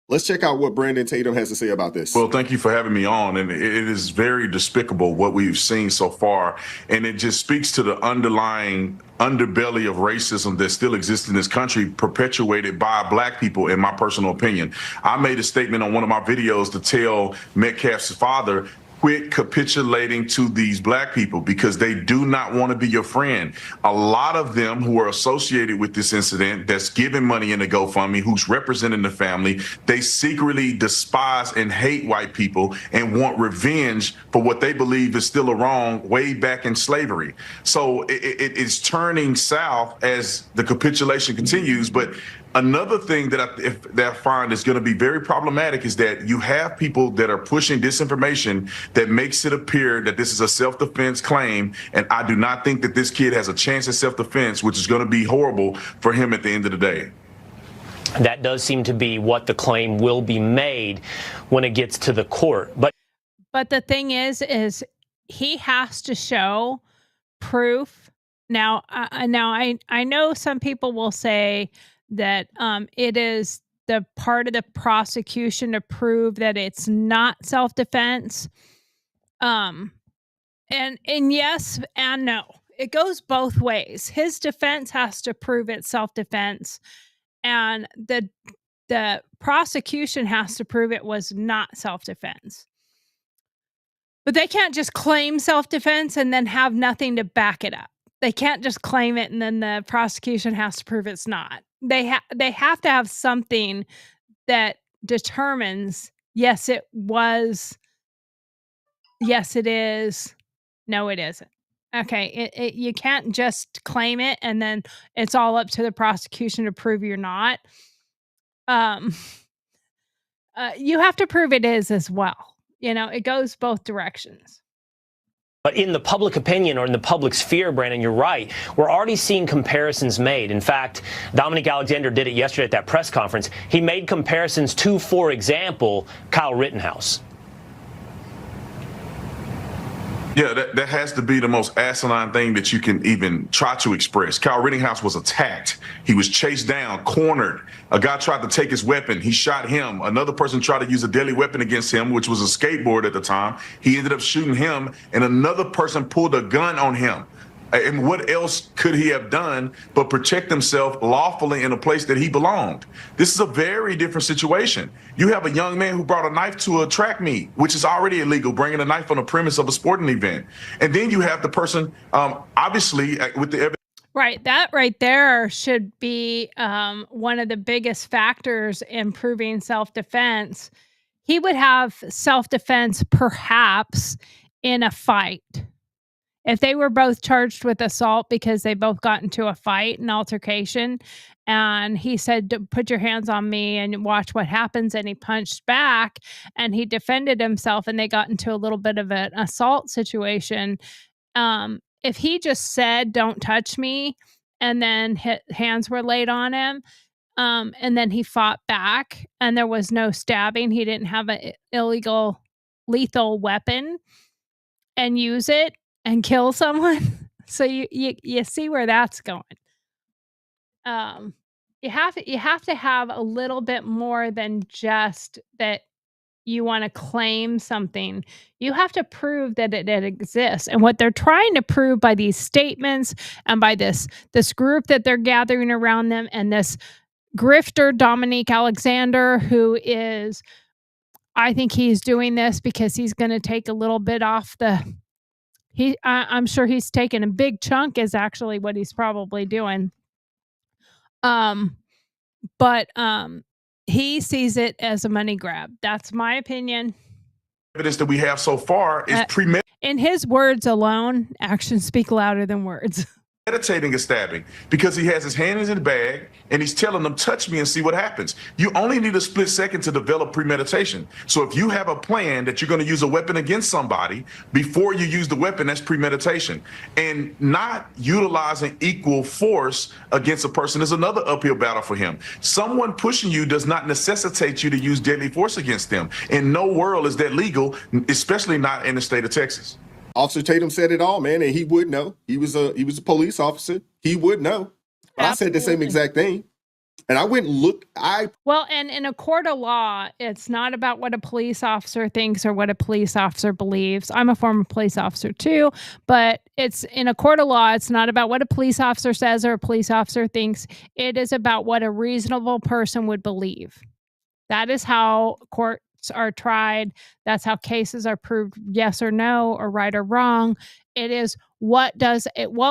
Let's check out what Brandon Tatum has to say about this. Well, thank you for having me on. And it is very despicable what we've seen so far. And it just speaks to the underlying underbelly of racism that still exists in this country, perpetuated by black people, in my personal opinion. I made a statement on one of my videos to tell Metcalf's father, quit capitulating to these black people because they do not want to be your friend. A lot of them who are associated with this incident, that's giving money in the GoFundMe, who's representing the family, they secretly despise and hate white people and want revenge for what they believe is still a wrong way back in slavery. So it's turning south as the capitulation continues. But another thing that I find is going to be very problematic is that you have people that are pushing disinformation that makes it appear that this is a self-defense claim. And I do not think that this kid has a chance at self-defense, which is going to be horrible for him at the end of the day. That does seem to be what the claim will be made when it gets to the court. But the thing is he has to show proof. Now I know some people will say that it is the part of the prosecution to prove that it's not self-defense. And yes and no. It goes both ways. His defense has to prove it's self-defense, and the prosecution has to prove it was not self-defense. But they can't just claim self-defense and then have nothing to back it up. They can't just claim it and then the prosecution has to prove it's not. They have to have something that determines, yes, it was Yes, it is. No, it isn't. Okay, you can't just claim it and then it's all up to the prosecution to prove you're not. Um, you have to prove it is as well. You know, it goes both directions. But in the public opinion or in the public sphere, Brandon, you're right. We're already seeing comparisons made. In fact, Dominic Alexander did it yesterday at that press conference. He made comparisons to, for example, Kyle Rittenhouse. Yeah, that has to be the most asinine thing that you can even try to express. Kyle Rittenhouse was attacked. He was chased down, cornered. A guy tried to take his weapon. He shot him. Another person tried to use a deadly weapon against him, which was a skateboard at the time. He ended up shooting him, and another person pulled a gun on him. And what else could he have done but protect himself lawfully in a place that he belonged? This is a very different situation. You have a young man who brought a knife to a track meet, which is already illegal, bringing a knife on the premise of a sporting event. And then you have the person, obviously, with the evidence. Right. That right there should be one of the biggest factors in proving self-defense. He would have self-defense perhaps in a fight. If they were both charged with assault because they both got into a fight, an altercation, and he said, put your hands on me and watch what happens, and he punched back and he defended himself and they got into a little bit of an assault situation. If he just said, don't touch me, and then hands were laid on him, and then he fought back and there was no stabbing, he didn't have an illegal lethal weapon and use it and kill someone. So you see where that's going. You have to have a little bit more than just that you want to claim something. You have to prove that it exists. And what they're trying to prove by these statements and by this group that they're gathering around them, and this grifter Dominique Alexander, who is, I think he's doing this because he's going to take a little bit off the I'm sure he's taking a big chunk is actually what he's probably doing. But he sees it as a money grab. That's my opinion. Evidence that we have so far is premeditated. In his words alone, actions speak louder than words. Meditating a stabbing, because he has his hand in his bag and he's telling them, touch me and see what happens. You only need a split second to develop premeditation. So if you have a plan that you're going to use a weapon against somebody, before you use the weapon, that's premeditation. And not utilizing equal force against a person is another uphill battle for him. Someone pushing you does not necessitate you to use deadly force against them. In no world is that legal, especially not in the state of Texas. Officer Tatum said it all, man, and he would know. He was a police officer. He would know. I said the same exact thing. And I went and looked. Well, and in a court of law, it's not about what a police officer thinks or what a police officer believes. I'm a former police officer too, but it's in a court of law, it's not about what a police officer says or a police officer thinks. It is about what a reasonable person would believe. That is how courts are tried. That's how cases are proved yes or no, or right or wrong. It is what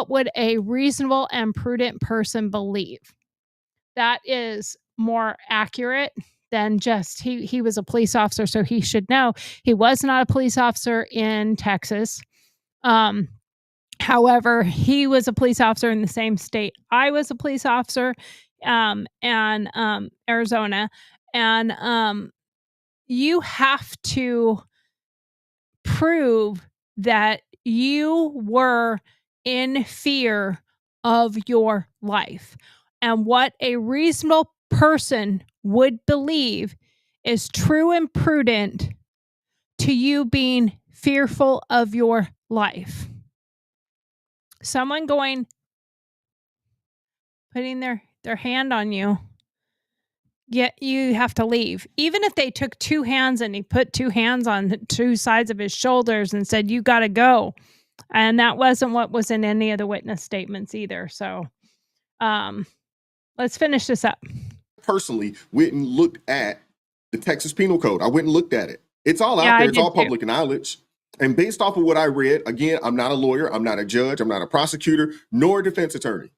would a reasonable and prudent person believe? That is more accurate than just he was a police officer, so he should know. He was not a police officer in Texas. However, he was a police officer in the same state I was a police officer, and Arizona. And you have to prove that you were in fear of your life. And what a reasonable person would believe is true and prudent to you being fearful of your life. Someone putting their hand on you, yet you have to leave. Even if they took two hands and he put two hands on the two sides of his shoulders and said, you got to go. And that wasn't what was in any of the witness statements either. So let's finish this up. Personally went and looked at the Texas Penal Code. I went and looked at it. It's all out there. It's all public knowledge. And based off of what I read, again, I'm not a lawyer. I'm not a judge. I'm not a prosecutor, nor a defense attorney.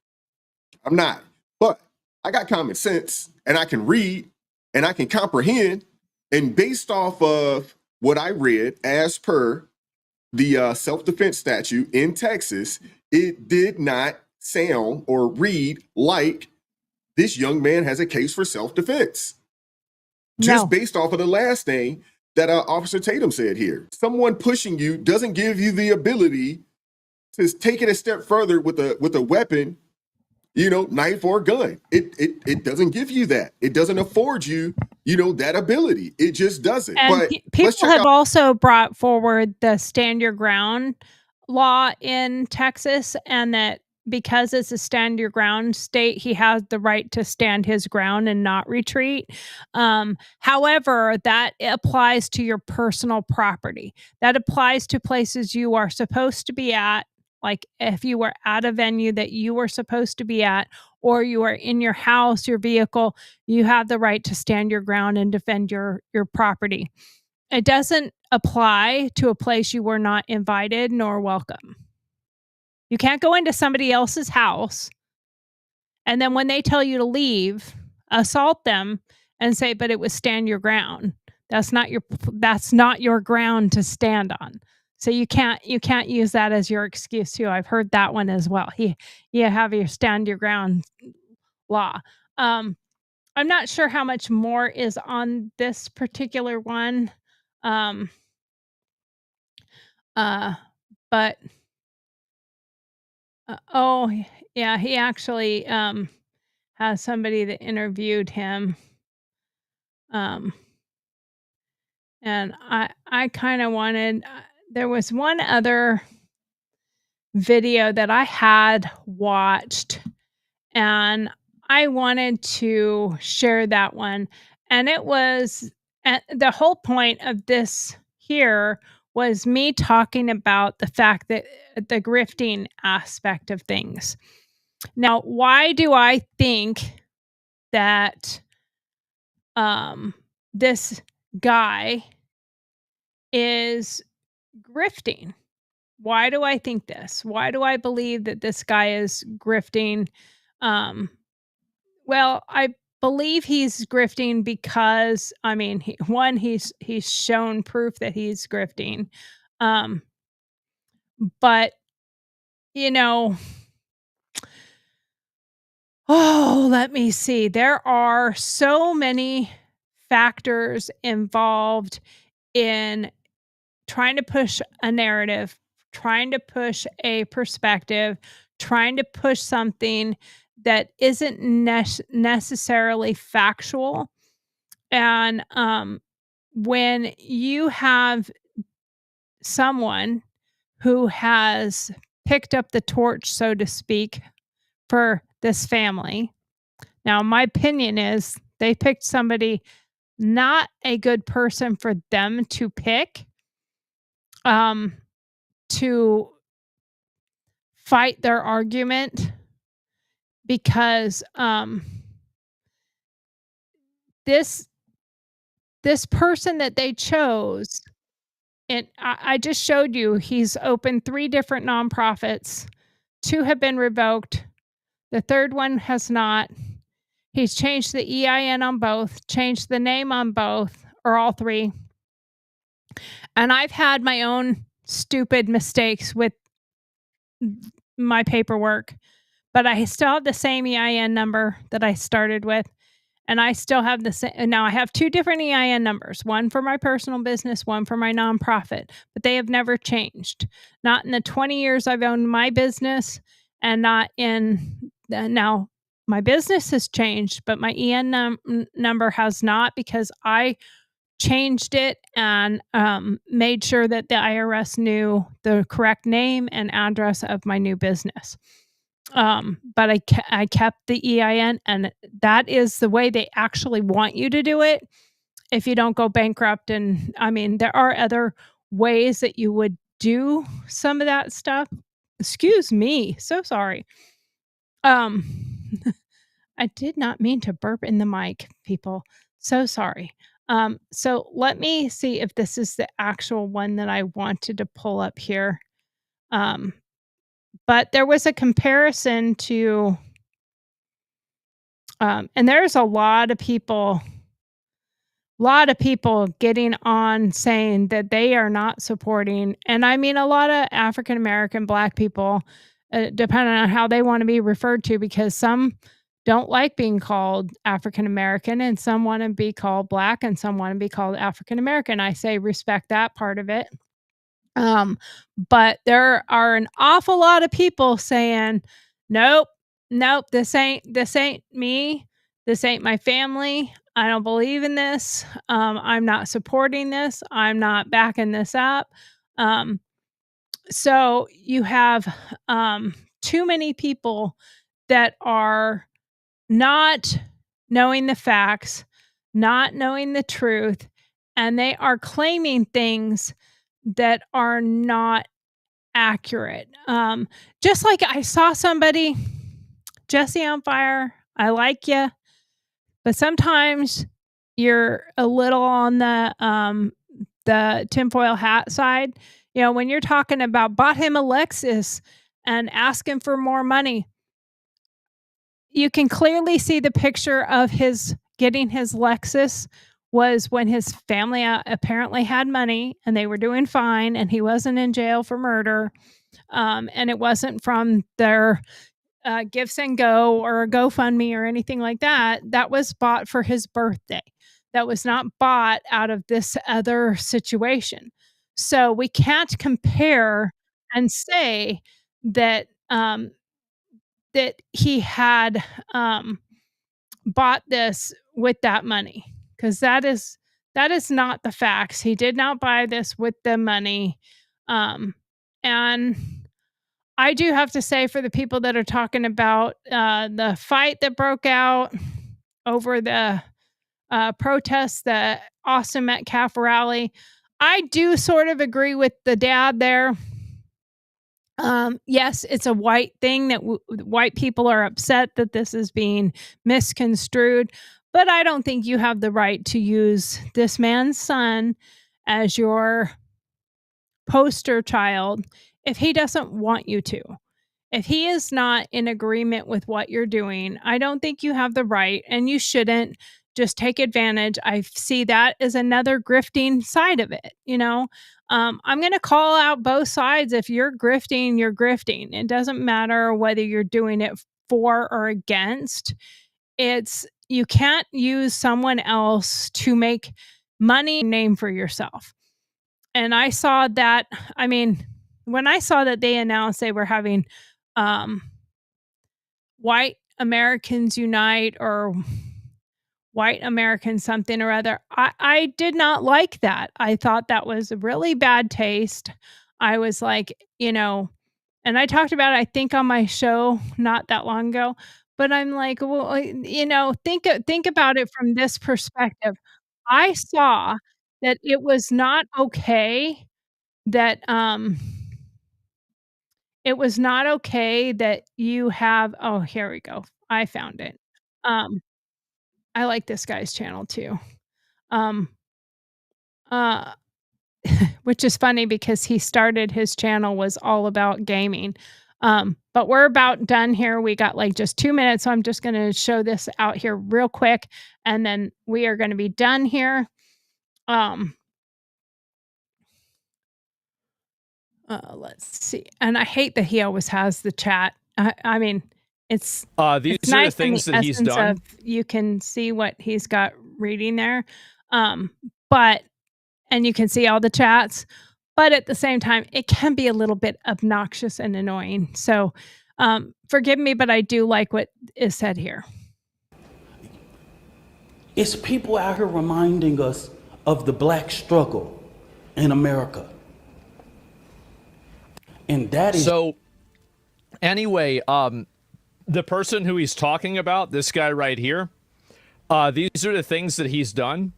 I'm not. But I got common sense, and I can read, and I can comprehend. And based off of what I read, as per the self-defense statute in Texas, it did not sound or read like this young man has a case for self-defense. Just No. based off of the last thing that Officer Tatum said here. Someone pushing you doesn't give you the ability to take it a step further with a weapon, knife or gun. It doesn't give you that. It doesn't afford you, that ability. It just doesn't. And But people let's check have out. also brought forward the stand your ground law in Texas, and that because it's a stand your ground state, he has the right to stand his ground and not retreat. However, that applies to your personal property. That applies to places you are supposed to be at. Like if you were at a venue that you were supposed to be at, or you are in your house, your vehicle, you have the right to stand your ground and defend your property. It doesn't apply to a place you were not invited nor welcome. You can't go into somebody else's house and then when they tell you to leave, assault them and say, but it was stand your ground. That's not your ground to stand on. So you can't use that as your excuse too. I've heard that one as well. You have your stand your ground law. I'm not sure how much more is on this particular one. But oh yeah, he actually has somebody that interviewed him. And I kind of wanted there was one other video that I had watched and I wanted to share that one. And it was the whole point of this here was me talking about the fact that the grifting aspect of things. Now, why do I think that this guy is grifting? Why do I think this? Why do I believe that this guy is grifting? Well, I believe he's grifting because I mean, he's shown proof that he's grifting. But let me see. There are so many factors involved in trying to push a narrative, trying to push a perspective, trying to push something that isn't necessarily factual. And when you have someone who has picked up the torch, so to speak, for this family. Now, my opinion is they picked somebody not a good person for them to pick to fight their argument because this person that they chose, and I just showed you, he's opened 3 different nonprofits. 2 have been revoked. The third one has not. He's changed the EIN on both, changed the name on both, or all 3. And I've had my own stupid mistakes with my paperwork, but I still have the same EIN number that I started with. And I still have the same. Now I have 2 different EIN numbers, one for my personal business, one for my nonprofit, but they have never changed. Not in the 20 years I've owned my business, and not in now my business has changed, but my EIN number has not, because I changed it and made sure that the IRS knew the correct name and address of my new business. But I kept the EIN, and that is the way they actually want you to do it if you don't go bankrupt. And I mean, there are other ways that you would do some of that stuff. Excuse me. So sorry. I did not mean to burp in the mic, people. So sorry. So let me see if this is the actual one that I wanted to pull up here. But there was a comparison to, and there's a lot of people lot of people getting on saying that they are not supporting, and I mean a lot of African American Black people, depending on how they want to be referred to, because some don't like being called African American and some want to be called Black and some want to be called African American. I say respect that part of it. Um, but there are an awful lot of people saying, nope, nope, this ain't me. This ain't my family. I don't believe in this. I'm not supporting this. I'm not backing this up. Um, so you have too many people that are not knowing the facts, not knowing the truth, and they are claiming things that are not accurate. Just like I saw somebody, Jesse on Fire, I like you, but sometimes you're a little on the tinfoil hat side. You know, when you're talking about bought him a Lexus and asking for more money, you can clearly see the picture of his getting his Lexus was when his family apparently had money and they were doing fine and he wasn't in jail for murder. And it wasn't from their Gifts and Go or a GoFundMe or anything like that. That was bought for his birthday. That was not bought out of this other situation. So we can't compare and say that that he had bought this with that money, because that is not the facts. He did not buy this with the money. And I do have to say, for the people that are talking about the fight that broke out over the protest, the Austin Metcalf rally, I do sort of agree with the dad there. Yes, it's a white thing that white people are upset that this is being misconstrued, but I don't think you have the right to use this man's son as your poster child if he doesn't want you to. If he is not in agreement with what you're doing, I don't think you have the right, and you shouldn't just take advantage. I see that as another grifting side of it, you know? I'm going to call out both sides. If you're grifting, you're grifting. It doesn't matter whether you're doing it for or against. You can't use someone else to make money name for yourself. And I saw that, I mean, when I saw that they announced they were having White Americans Unite or White American something or other, I did not like that. I thought that was a really bad taste. I was like, you know, and I talked about it, I think, on my show not that long ago, but I'm like, well, you know, think about it from this perspective. I saw that it was not okay that it was not okay that you have, oh, here we go. I found it. Um, I like this guy's channel too. Um, uh, which is funny because he started his channel was all about gaming. But we're about done here. We got like just 2 minutes, so I'm just going to show this out here real quick, and then we are going to be done here. Let's see. And I hate that he always has the chat. I mean, it's these it's are nice the things in that the he's essence done. of you can see what he's got reading there. But and you can see all the chats, but at the same time, it can be a little bit obnoxious and annoying. So forgive me, but I do like what is said here. It's people out here reminding us of the Black struggle in America. And that is So anyway, the person who he's talking about, this guy right here, these are the things that he's done.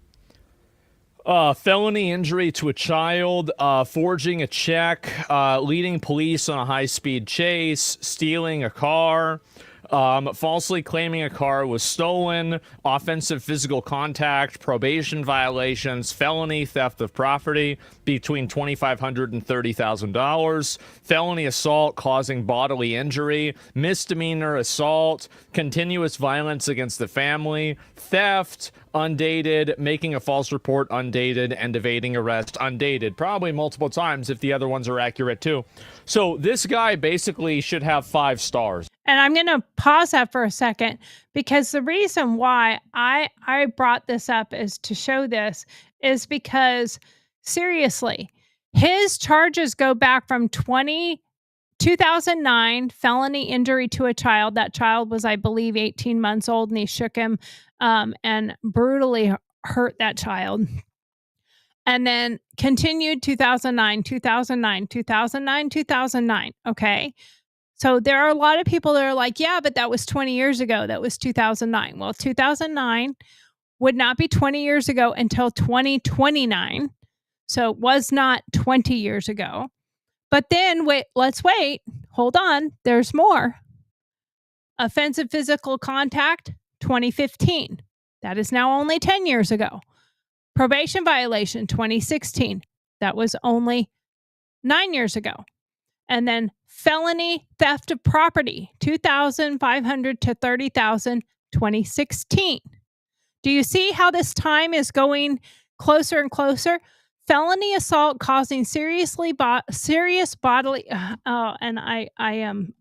Felony injury to a child, forging a check, leading police on a high-speed chase, stealing a car, falsely claiming a car was stolen, offensive physical contact, probation violations, felony theft of property between $2,500 and $30,000, felony assault causing bodily injury, misdemeanor assault, continuous violence against the family, theft, undated, making a false report, undated, and evading arrest, undated. Probably multiple times if the other ones are accurate too. So this guy basically should have 5 stars. And I'm going to pause that for a second, because the reason why I brought this up is to show this is because, seriously, his charges go back from 2009, felony injury to a child. That child was, I believe, 18 months old, and he shook him and brutally hurt that child. And then continued 2009, 2009, 2009, 2009. Okay. So there are a lot of people that are like, yeah, but that was 20 years ago. That was 2009. Well, 2009 would not be 20 years ago until 2029. So it was not 20 years ago. But then let's wait. Hold on. There's more. Offensive physical contact, 2015. That is now only 10 years ago. Probation violation, 2016. That was only 9 years ago. And then felony theft of property, $2,500 to $30,000, 2016. Do you see how this time is going closer and closer? Felony assault causing serious bodily. And I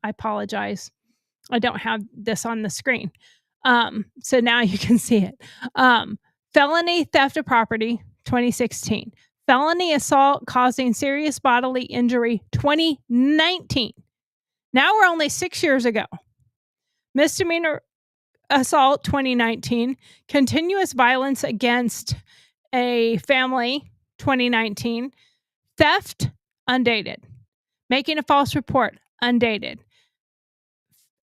apologize. I don't have this on the screen. So now you can see it. Felony theft of property, 2016. Felony assault causing serious bodily injury, 2019. Now we're only 6 years ago. Misdemeanor assault, 2019. Continuous violence against a family, 2019. Theft, undated. Making a false report, undated.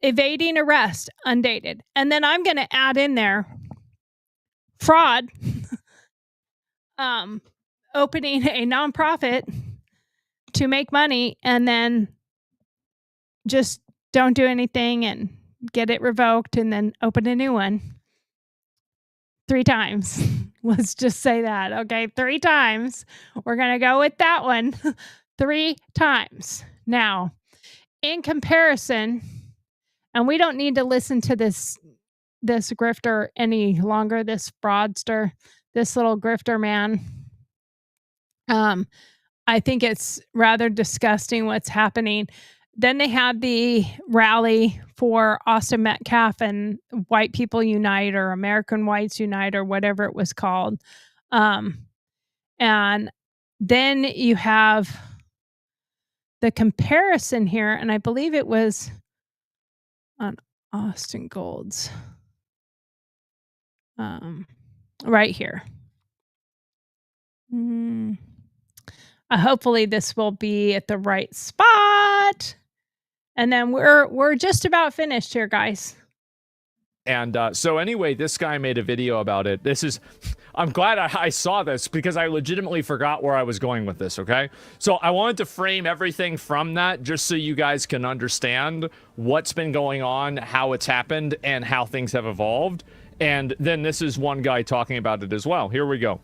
Evading arrest, undated. And then I'm going to add in there fraud, opening a nonprofit to make money and then just don't do anything and get it revoked and then open a new one 3 times. Let's just say that. Okay, 3 times. We're going to go with that one 3 times. Now, in comparison, and we don't need to listen to this grifter any longer, this fraudster, this little grifter man. I think it's rather disgusting what's happening. Then they had the rally for Austin Metcalf and White People Unite, or American Whites Unite, or whatever it was called. And then you have the comparison here, and I believe it was on Austin Gold's right here. Hopefully this will be at the right spot. And then we're just about finished here, guys. And so anyway, this guy made a video about it. I'm glad I saw this, because I legitimately forgot where I was going with this, okay? So I wanted to frame everything from that just so you guys can understand what's been going on, how it's happened, and how things have evolved. And then this is one guy talking about it as well. Here we go.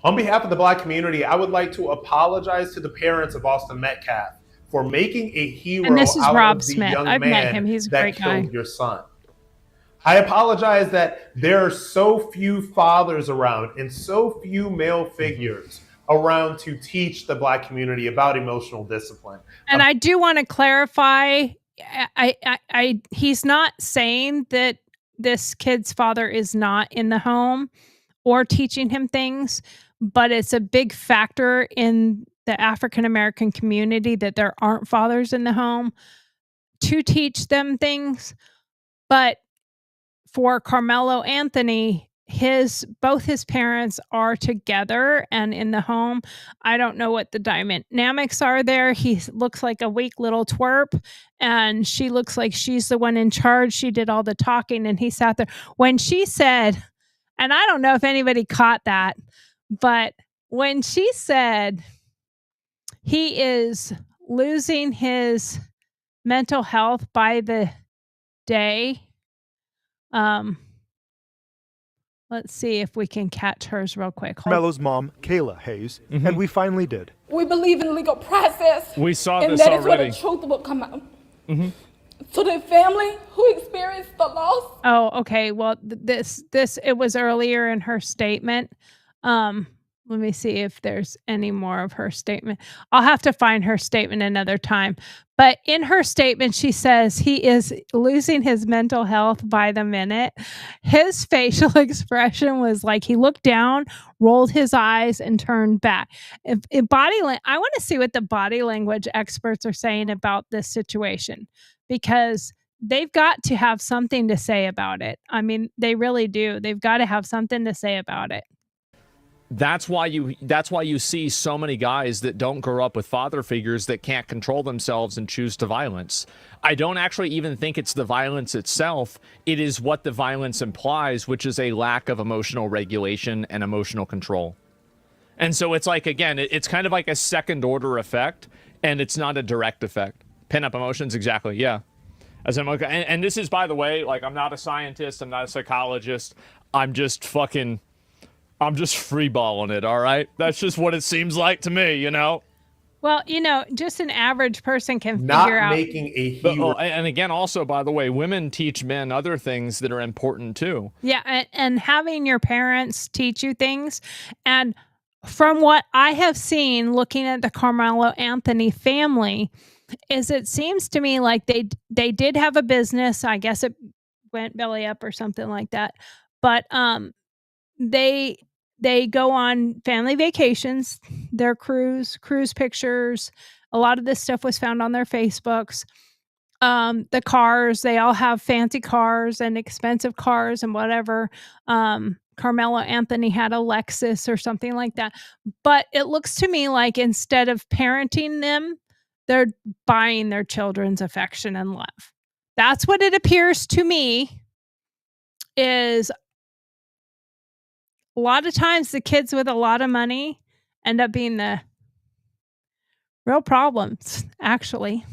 On behalf of the Black community, I would like to apologize to the parents of Austin Metcalf for making a hero and this is out Rob of the Smith. young I've man met him. He's a that great killed guy. your son. I apologize that there are so few fathers around and so few male figures around to teach the Black community about emotional discipline. And I do want to clarify, he's not saying that this kid's father is not in the home or teaching him things, but it's a big factor in the African American community that there aren't fathers in the home to teach them things. But for Carmelo Anthony, both his parents are together and in the home. I don't know what the dynamics are there. He looks like a weak little twerp, and she looks like she's the one in charge. She did all the talking, and he sat there. When she said, and I don't know if anybody caught that, but when she said he is losing his mental health by the day. Um, let's see if we can catch hers real quick. Mello's mom, Kayla Hayes, and we finally did. We believe in legal process. We saw and this that is already. where the truth will come out. To the family who experienced the loss. Oh, okay. Well, this it was earlier in her statement. Let me see if there's any more of her statement. I'll have to find her statement another time. But in her statement, she says he is losing his mental health by the minute. His facial expression was like he looked down, rolled his eyes, and turned back. I want to see what the body language experts are saying about this situation, because they've got to have something to say about it. I mean, they really do. They've got to have something to say about it. That's why you see so many guys that don't grow up with father figures that can't control themselves and choose to violence. I don't actually even think it's the violence itself. It is what the violence implies, which is a lack of emotional regulation and emotional control. And so it's like, again, it's kind of like a second order effect, and it's not a direct effect. Pin up emotions, exactly, yeah. As I'm, and this is, by the way, like, I'm not a scientist, I'm not a psychologist, I'm just freeballing it, all right? That's just what it seems like to me, you know? Well, just an average person can Not figure out. making a hero. And again, also, by the way, women teach men other things that are important too. Yeah, and having your parents teach you things. And from what I have seen looking at the Carmelo Anthony family, is it seems to me like they did have a business. I guess it went belly up or something like that. But they go on family vacations, their cruise pictures. A lot of this stuff was found on their Facebooks. The cars, they all have fancy cars and expensive cars and whatever. Carmelo Anthony had a Lexus or something like that. But it looks to me like instead of parenting them, they're buying their children's affection and love. That's what it appears to me. Is a lot of times the kids with a lot of money end up being the real problems, actually.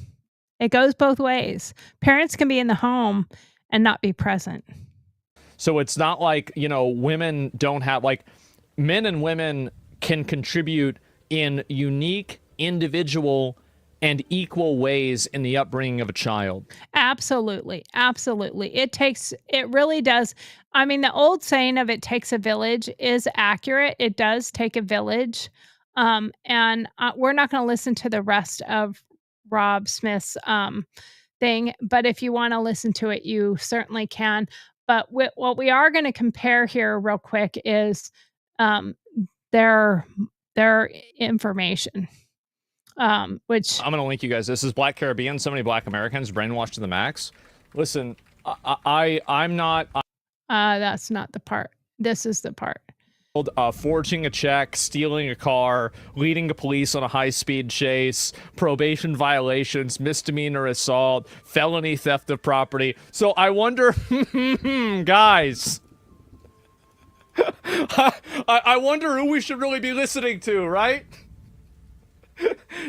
It goes both ways. Parents can be in the home and not be present. So it's not like, women don't have, like, men and women can contribute in unique, individual, and equal ways in the upbringing of a child. Absolutely. Absolutely. It really does. I mean, the old saying of it takes a village is accurate. It does take a village. And we're not going to listen to the rest of Rob Smith's thing, but if you want to listen to it, you certainly can. But what we are going to compare here real quick is their information. Which I'm going to link you guys. This is Black Caribbean. So many Black Americans brainwashed to the max. Listen, I'm not. That's not the part. This is the part. Forging a check, stealing a car, leading the police on a high-speed chase, probation violations, misdemeanor assault, felony theft of property. So I wonder, guys, I wonder who we should really be listening to, right?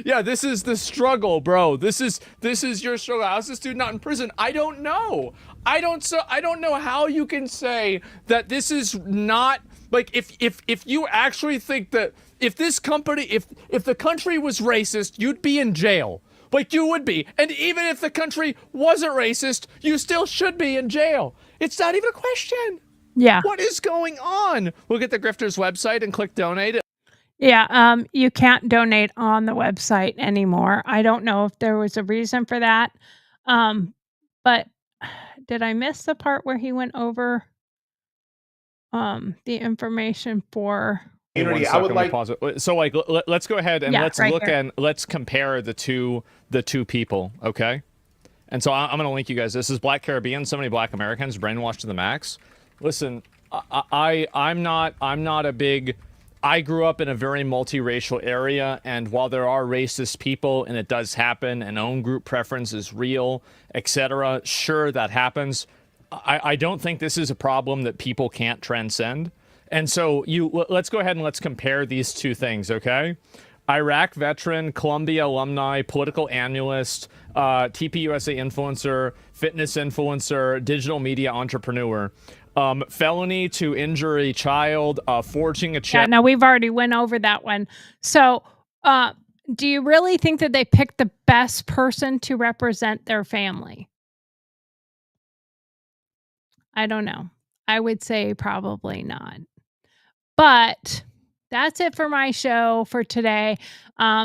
Yeah, this is the struggle, bro. This is your struggle. How's this dude not in prison? I don't know. I don't know how you can say that this is not, like, if you actually think that if this company, if the country was racist, you'd be in jail. Like, you would be. And even if the country wasn't racist, you still should be in jail. It's not even a question. Yeah. What is going on? Look at the Grifters website and click donate. Yeah, you can't donate on the website anymore. I don't know if there was a reason for that. But did I miss the part where he went over the information for Community, I would like pause it. So, like, let's go ahead and let's right look here. and let's compare the two people, okay? And so I'm going to link you guys. This is Black Caribbean. So many Black Americans brainwashed to the max. Listen, I'm not a big. I grew up in a very multiracial area, and while there are racist people, and it does happen, and own group preference is real, etc., sure, that happens. I don't think this is a problem that people can't transcend. And so let's go ahead and let's compare these two things, okay? Iraq veteran, Columbia alumni, political analyst, TPUSA influencer, fitness influencer, digital media entrepreneur. Felony to injure a child, forging a check. Yeah, no, we've already went over that one. So, do you really think that they picked the best person to represent their family? I don't know. I would say probably not. But that's it for my show for today.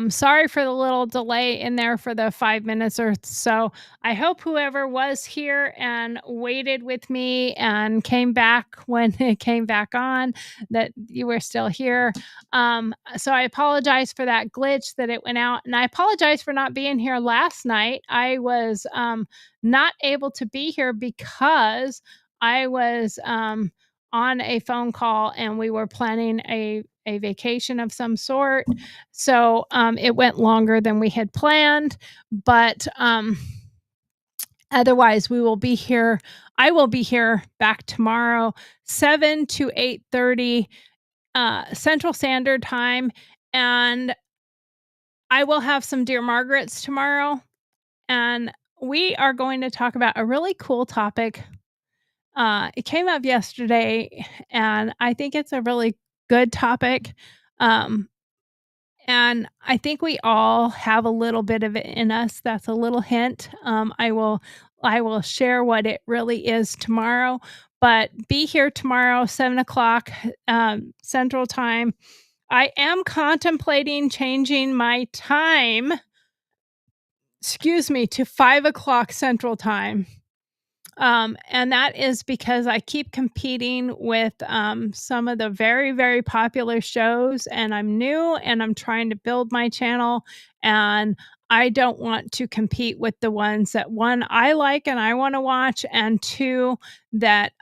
Sorry for the little delay in there for the 5 minutes or so. I hope whoever was here and waited with me and came back when it came back on, that you were still here. So I apologize for that glitch that it went out. And I apologize for not being here last night. I was not able to be here because I was on a phone call and we were planning a vacation of some sort. So it went longer than we had planned, but otherwise we will be here. I will be here back tomorrow, 7 to 8:30 Central Standard Time. And I will have some Dear Margarets tomorrow. And we are going to talk about a really cool topic. It came up yesterday, and I think it's a really good topic. And I think we all have a little bit of it in us. That's a little hint. I will share what it really is tomorrow. But be here tomorrow, 7:00 Central Time. I am contemplating changing my time, to 5:00 Central Time. And that is because I keep competing with some of the very, very popular shows, and I'm new and I'm trying to build my channel, and I don't want to compete with the ones that, one, I like and I want to watch, and two, that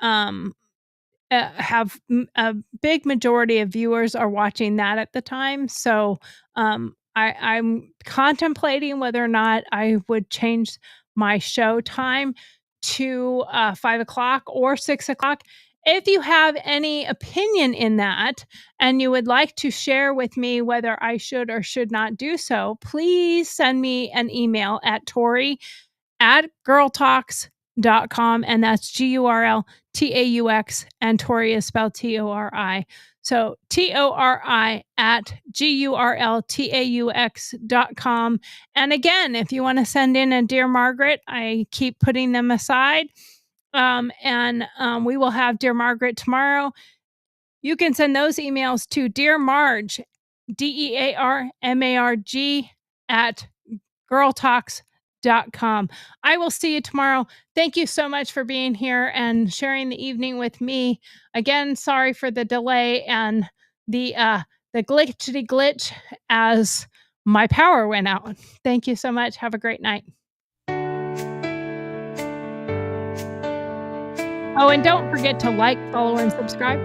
have a big majority of viewers are watching that at the time. So I'm contemplating whether or not I would change my show time to 5:00 or 6:00. If you have any opinion in that and you would like to share with me whether I should or should not do so, please send me an email at Tori@GurlTauX.com, and that's GurlTauX, and Tori is spelled Tori. So Tori@GurlTauX.com. And again, if you want to send in a Dear Margaret, I keep putting them aside. We will have Dear Margaret tomorrow. You can send those emails to Dear Marge, DearMarg @GurlTauX.com. I will see you tomorrow. Thank you so much for being here and sharing the evening with me. Again, sorry for the delay and the glitchity glitch as my power went out. Thank you so much. Have a great night. Oh, and don't forget to like, follow, and subscribe.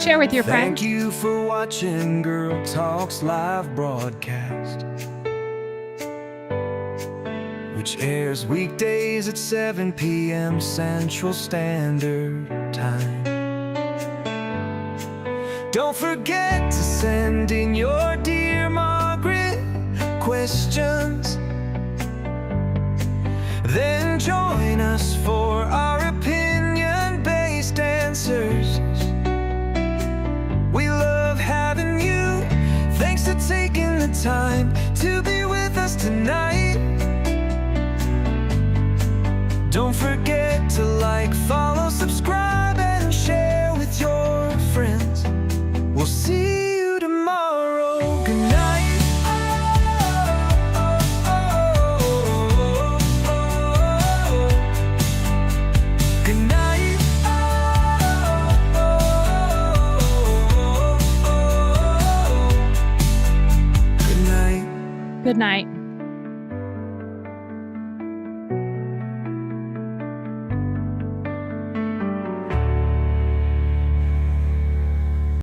Share with your friends. Thank you for watching Gurl TauX live broadcast, which airs weekdays at 7 p.m. Central Standard Time. Don't forget to send in your Dear Margaret questions. Then join us for our opinion-based answers. We love having you. Thanks for taking the time to be with us tonight. Don't forget to like, follow, subscribe, and share with your friends. We'll see you tomorrow. Good night. Good night. Good night. Good night.